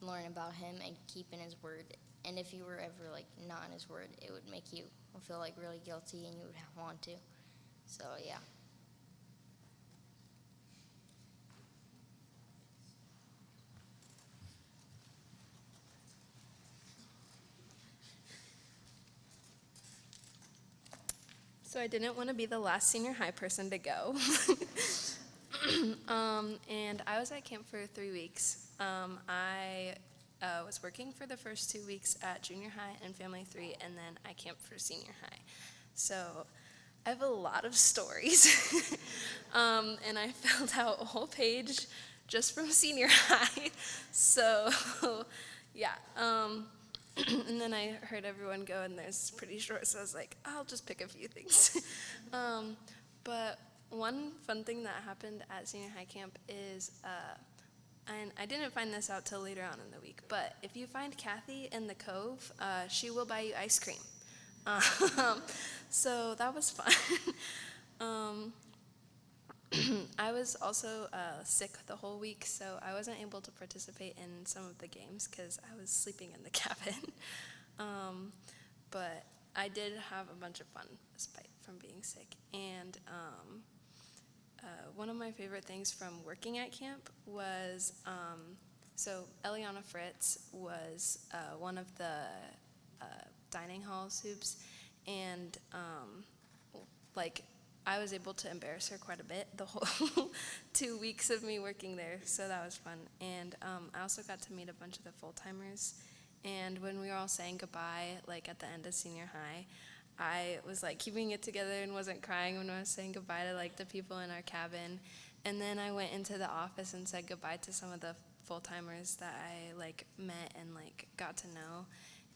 learn about him and keep in his word. And if you were ever like not in his word, it would make you feel like really guilty, and you would want to. So yeah. So I didn't want to be the last senior high person to go. And I was at camp for 3 weeks. I was working for the first 2 weeks at junior high and family 3, and then I camped for senior high. So I have a lot of stories. And I filled out a whole page just from senior high. So yeah. And then I heard everyone go, and there's pretty short, so I was like, I'll just pick a few things. But one fun thing that happened at senior high camp is, and I didn't find this out till later on in the week, but if you find Kathy in the Cove, she will buy you ice cream. So that was fun. I was also sick the whole week, so I wasn't able to participate in some of the games because I was sleeping in the cabin. But I did have a bunch of fun despite from being sick. And one of my favorite things from working at camp was, so Eliana Fritz was one of the dining hall soups, and I was able to embarrass her quite a bit the whole 2 weeks of me working there, so that was fun. And I also got to meet a bunch of the full-timers, and when we were all saying goodbye, like at the end of senior high, I was like keeping it together and wasn't crying when I was saying goodbye to like the people in our cabin. And then I went into the office and said goodbye to some of the full-timers that I like met and like got to know,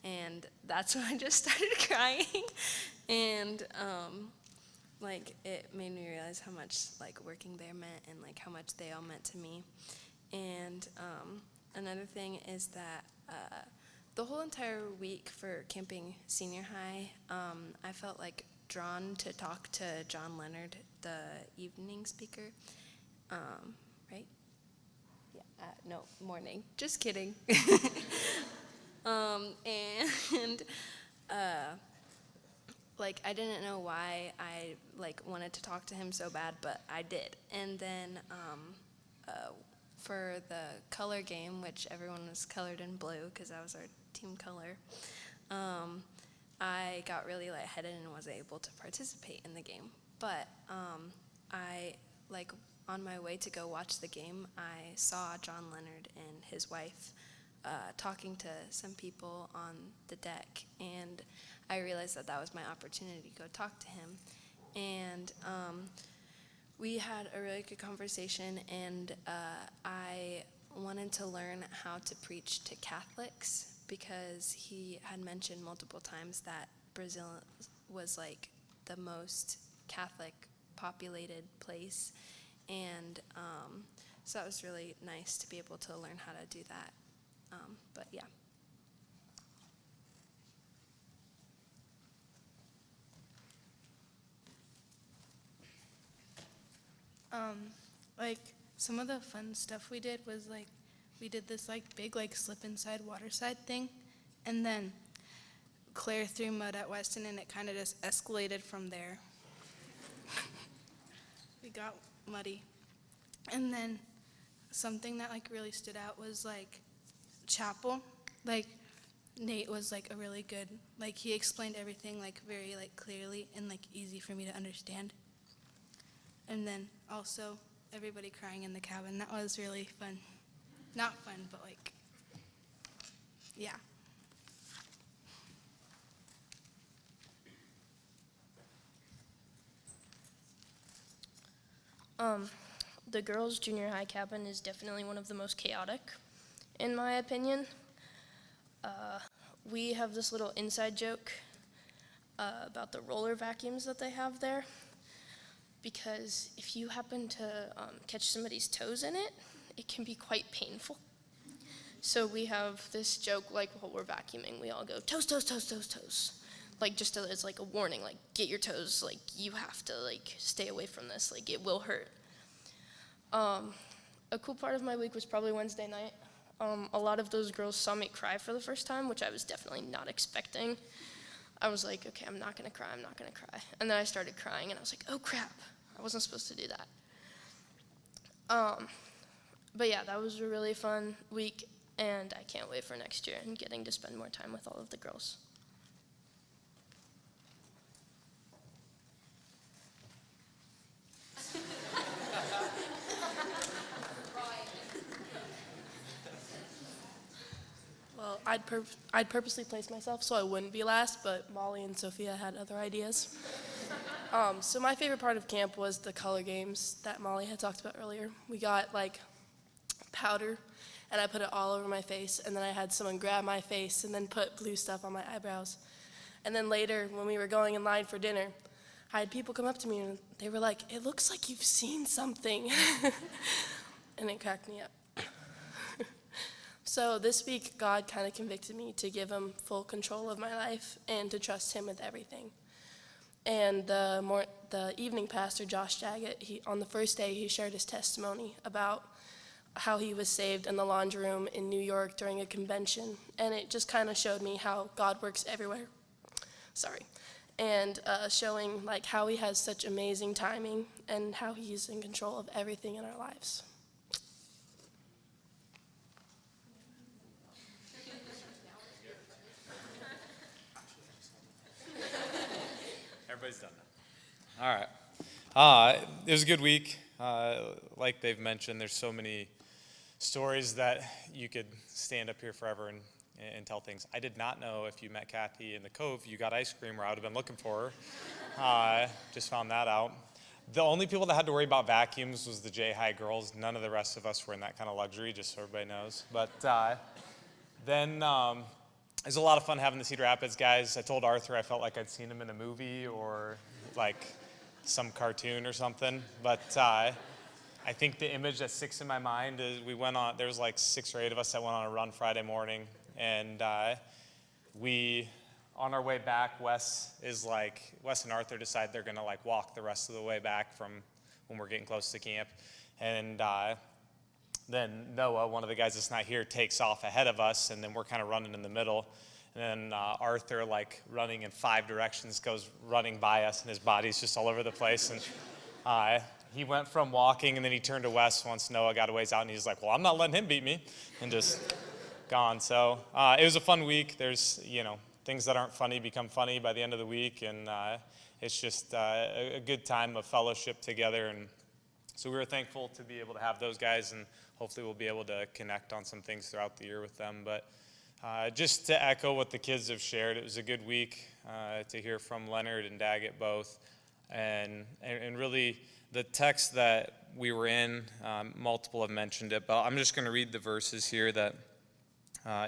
and that's when I just started crying. And like it made me realize how much like working there meant and like how much they all meant to me. And another thing is that the whole entire week for camping senior high, I felt like drawn to talk to John Leonard, the evening speaker, right? Yeah, no, morning, just kidding. And like I didn't know why I like wanted to talk to him so bad, but I did. And then for the color game, which everyone was colored in blue because that was our team color, I got really lightheaded and wasn't able to participate in the game. But I like on my way to go watch the game, I saw John Leonard and his wife talking to some people on the deck, and I realized that that was my opportunity to go talk to him. And we had a really good conversation, and I wanted to learn how to preach to Catholics because he had mentioned multiple times that Brazil was like the most Catholic populated place, and so it was really nice to be able to learn how to do that. But yeah. Like some of the fun stuff we did was like we did this like big like slip inside water slide thing, and then Claire threw mud at Weston, and it kind of just escalated from there. We got muddy, and then something that like really stood out was like chapel. Like Nate was like a really good, like he explained everything like very like clearly and like easy for me to understand. And then also everybody crying in the cabin. That was really fun. Not fun, but like, yeah. The girls' junior high cabin is definitely one of the most chaotic, in my opinion. We have this little inside joke about the roller vacuums that they have there, because if you happen to catch somebody's toes in it, it can be quite painful. So we have this joke, like while we're vacuuming, we all go, toes, toes, toes, toes, toes. Like just as like a warning, like get your toes, like you have to like stay away from this, like it will hurt. A cool part of my week was probably Wednesday night. A lot of those girls saw me cry for the first time, which I was definitely not expecting. I was like, okay, I'm not gonna cry, I'm not gonna cry. And then I started crying and I was like, oh crap, I wasn't supposed to do that. But yeah, that was a really fun week, and I can't wait for next year and getting to spend more time with all of the girls. Well, I'd purposely place myself so I wouldn't be last, but Molly and Sophia had other ideas. So my favorite part of camp was the color games that Molly had talked about earlier. We got like powder, and I put it all over my face, and then I had someone grab my face and then put blue stuff on my eyebrows. And then later, when we were going in line for dinner, I had people come up to me and they were like, it looks like you've seen something. And it cracked me up. So this week, God kind of convicted me to give him full control of my life and to trust him with everything. And the evening pastor, Josh Jaggett, on the first day, he shared his testimony about how he was saved in the laundry room in New York during a convention. And it just kind of showed me how God works everywhere. And showing like how he has such amazing timing and how he's in control of everything in our lives. Everybody's done that. All right. It was a good week. Like they've mentioned, there's so many stories that you could stand up here forever and tell things. I did not know if you met Kathy in the Cove, you got ice cream where I would have been looking for her. Just found that out. The only people that had to worry about vacuums was the J-High girls. None of the rest of us were in that kind of luxury, just so everybody knows. But then it was a lot of fun having the Cedar Rapids guys. I told Arthur I felt like I'd seen him in a movie or like some cartoon or something. But I think the image that sticks in my mind is there was like 6 or 8 of us that went on a run Friday morning. And on our way back, Wes and Arthur decide they're gonna like walk the rest of the way back from when we're getting close to camp. And then Noah, one of the guys that's not here, takes off ahead of us, and then we're kind of running in the middle. And then Arthur, like running in 5 directions, goes running by us, and his body's just all over the place. And he went from walking, and then he turned to Wes once Noah got a ways out, and he's like, well, I'm not letting him beat me, and just gone. So it was a fun week. There's, things that aren't funny become funny by the end of the week, and it's just a good time of fellowship together. And so we were thankful to be able to have those guys, and hopefully we'll be able to connect on some things throughout the year with them. But just to echo what the kids have shared, it was a good week to hear from Leonard and Daggett both. And really, the text that we were in, multiple have mentioned it, but I'm just going to read the verses here that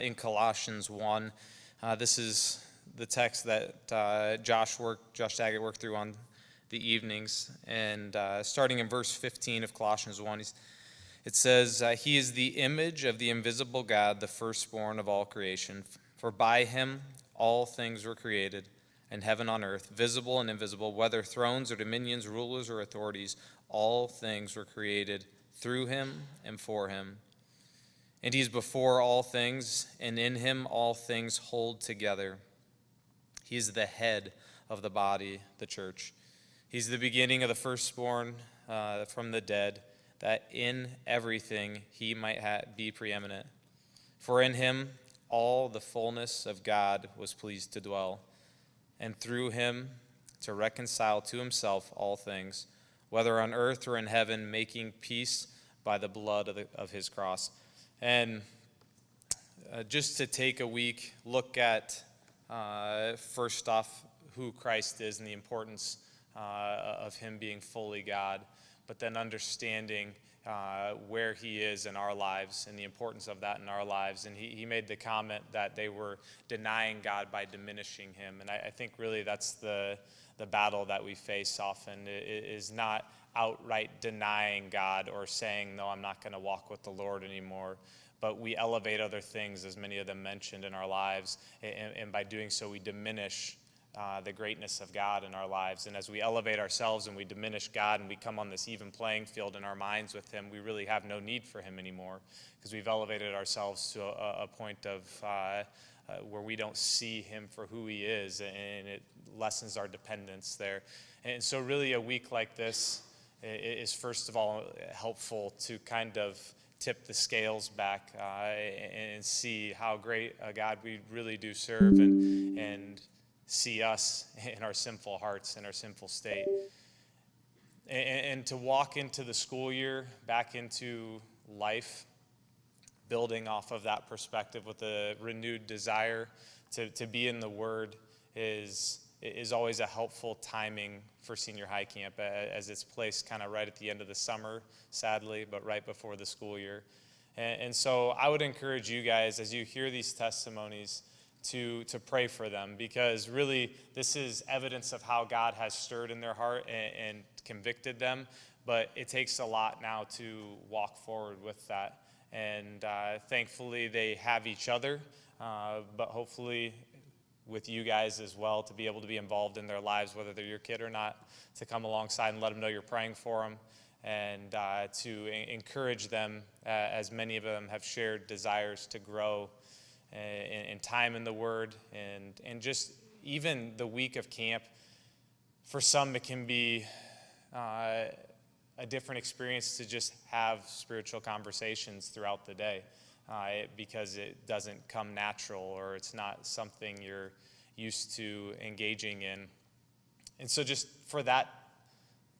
in Colossians 1. This is the text that Josh Daggett worked through on the evenings. And starting in verse 15 of Colossians 1, it says, He is the image of the invisible God, the firstborn of all creation. For by him all things were created, in heaven on earth, visible and invisible, whether thrones or dominions, rulers or authorities, all things were created through him and for him. And he is before all things, and in him all things hold together. He is the head of the body, the church. He's the beginning of the firstborn from the dead, that in everything he might be preeminent. For in him all the fullness of God was pleased to dwell, and through him to reconcile to himself all things, whether on earth or in heaven, making peace by the blood of his cross. And just to take a week, look at first off who Christ is and the importance of him being fully God, but then understanding where he is in our lives and the importance of that in our lives. And he made the comment that they were denying God by diminishing him. And I think really that's the battle that we face often, is not outright denying God or saying, no, I'm not going to walk with the Lord anymore. But we elevate other things, as many of them mentioned, in our lives. And by doing so, we diminish the greatness of God in our lives. And as we elevate ourselves and we diminish God and we come on this even playing field in our minds with him, we really have no need for him anymore, because we've elevated ourselves to a point of where we don't see him for who he is, and it lessens our dependence there. And so really a week like this is first of all helpful to kind of tip the scales back and see how great a God we really do serve, and see us in our sinful hearts and our sinful state. And to walk into the school year, back into life, building off of that perspective with a renewed desire to be in the Word is always a helpful timing for senior high camp, as it's placed kind of right at the end of the summer, sadly, but right before the school year. And so I would encourage you guys, as you hear these testimonies, to pray for them, because really this is evidence of how God has stirred in their heart and convicted them. But it takes a lot now to walk forward with that. And thankfully they have each other, but hopefully with you guys as well, to be able to be involved in their lives, whether they're your kid or not, to come alongside and let them know you're praying for them, and to encourage them, as many of them have shared desires to grow in time in the Word, and just even the week of camp. For some, it can be a different experience to just have spiritual conversations throughout the day, because it doesn't come natural, or it's not something you're used to engaging in. And so just for that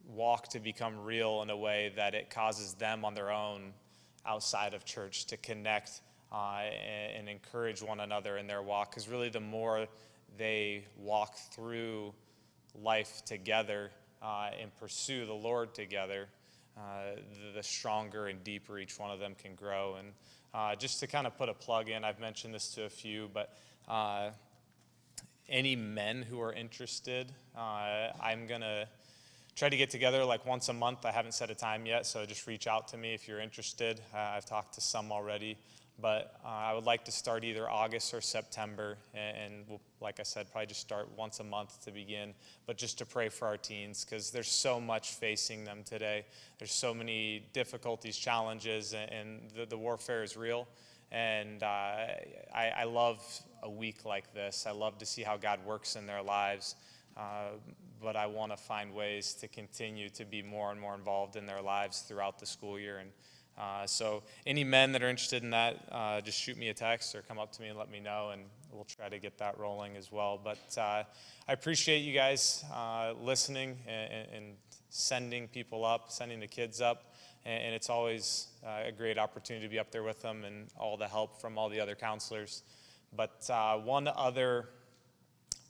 walk to become real in a way that it causes them on their own outside of church to connect and encourage one another in their walk, because really the more they walk through life together and pursue the Lord together, the stronger and deeper each one of them can grow. And just to kind of put a plug in, I've mentioned this to a few, but any men who are interested, I'm going to try to get together like once a month. I haven't set a time yet, so just reach out to me if you're interested. I've talked to some already, but I would like to start either August or September, and we'll, like I said, probably just start once a month to begin, but just to pray for our teens, because there's so much facing them today. There's so many difficulties, challenges, and the warfare is real. And I love a week like this. I love to see how God works in their lives, but I want to find ways to continue to be more and more involved in their lives throughout the school year. And so any men that are interested in that, just shoot me a text or come up to me and let me know, and we'll try to get that rolling as well. But I appreciate you guys listening and sending people up, sending the kids up. and it's always a great opportunity to be up there with them and all the help from all the other counselors. But one other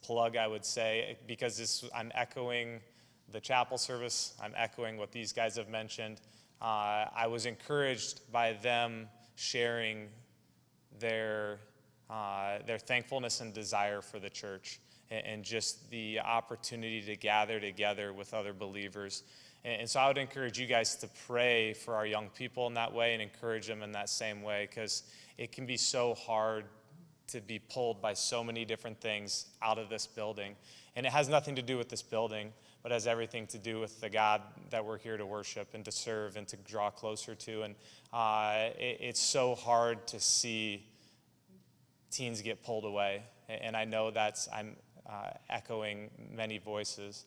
plug I would say, because I'm echoing the chapel service, I'm echoing what these guys have mentioned. I was encouraged by them sharing their thankfulness and desire for the church, and just the opportunity to gather together with other believers. And so I would encourage you guys to pray for our young people in that way and encourage them in that same way, because it can be so hard to be pulled by so many different things out of this building. And it has nothing to do with this building, but has everything to do with the God that we're here to worship and to serve and to draw closer to. And it's so hard to see teens get pulled away. And I know I'm echoing many voices,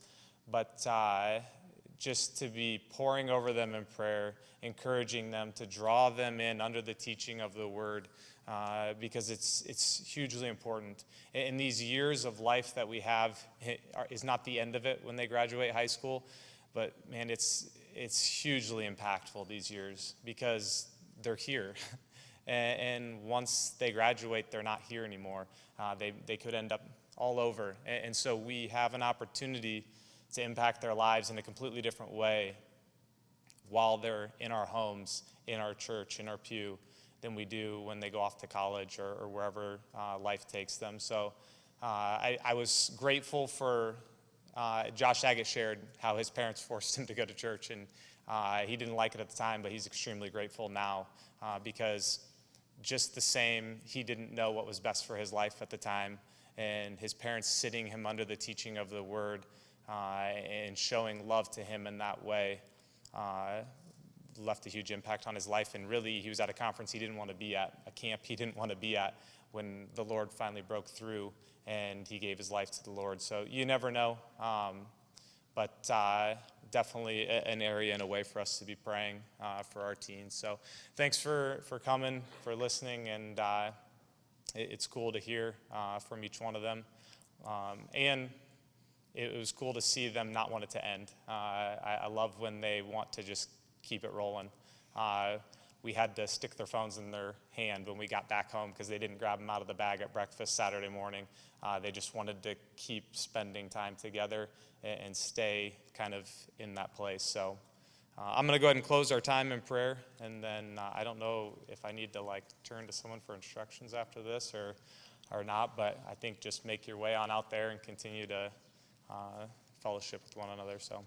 but just to be pouring over them in prayer, encouraging them to draw them in under the teaching of the word, because it's hugely important. In these years of life that we have is not the end of it when they graduate high school, but man, it's hugely impactful these years, because they're here. And once they graduate, they're not here anymore. They could end up all over. And so we have an opportunity to impact their lives in a completely different way while they're in our homes, in our church, in our pew, than we do when they go off to college or wherever life takes them. So I was grateful for Josh Saget shared how his parents forced him to go to church, and he didn't like it at the time, but he's extremely grateful now, because just the same, he didn't know what was best for his life at the time, and his parents sitting him under the teaching of the word and showing love to him in that way left a huge impact on his life. And really, he was at a conference he didn't want to be at, a camp he didn't want to be at, when the Lord finally broke through and he gave his life to the Lord. So you never know, but definitely an area and a way for us to be praying for our teens. So thanks for coming, for listening, and it's cool to hear from each one of them. And it was cool to see them not want it to end. I love when they want to just keep it rolling. We had to stick their phones in their hand when we got back home, because they didn't grab them out of the bag at breakfast Saturday morning. They just wanted to keep spending time together and stay kind of in that place. So I'm going to go ahead and close our time in prayer, and then I don't know if I need to turn to someone for instructions after this or not, but I think just make your way on out there and continue to fellowship with one another. So,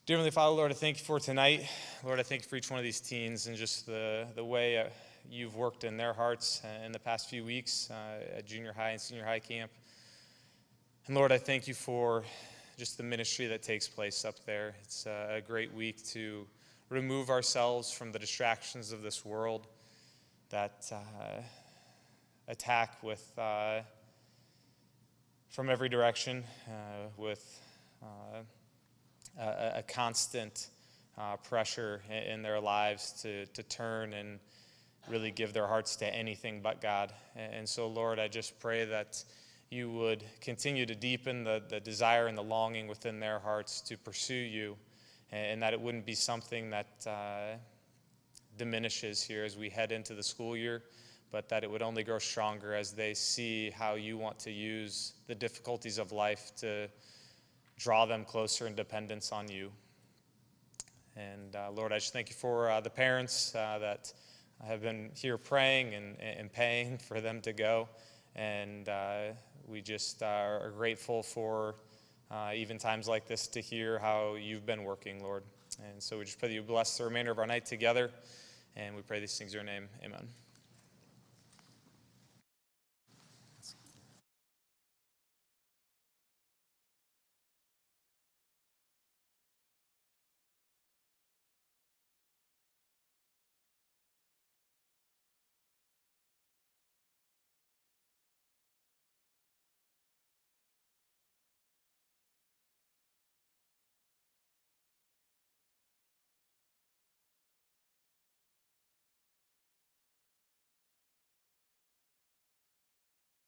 dear Heavenly Father, Lord, I thank you for tonight. Lord, I thank you for each one of these teens and just the way you've worked in their hearts in the past few weeks at junior high and senior high camp. And Lord, I thank you for just the ministry that takes place up there. It's a great week to remove ourselves from the distractions of this world that attack from every direction with a constant pressure in their lives to turn and really give their hearts to anything but God. And so, Lord, I just pray that you would continue to deepen the desire and the longing within their hearts to pursue you, and that it wouldn't be something that diminishes here as we head into the school year, but that it would only grow stronger as they see how you want to use the difficulties of life to draw them closer in dependence on you. And Lord, I just thank you for the parents that have been here praying and paying for them to go. And we just are grateful for even times like this to hear how you've been working, Lord. And so we just pray that you bless the remainder of our night together. And we pray these things in your name. Amen.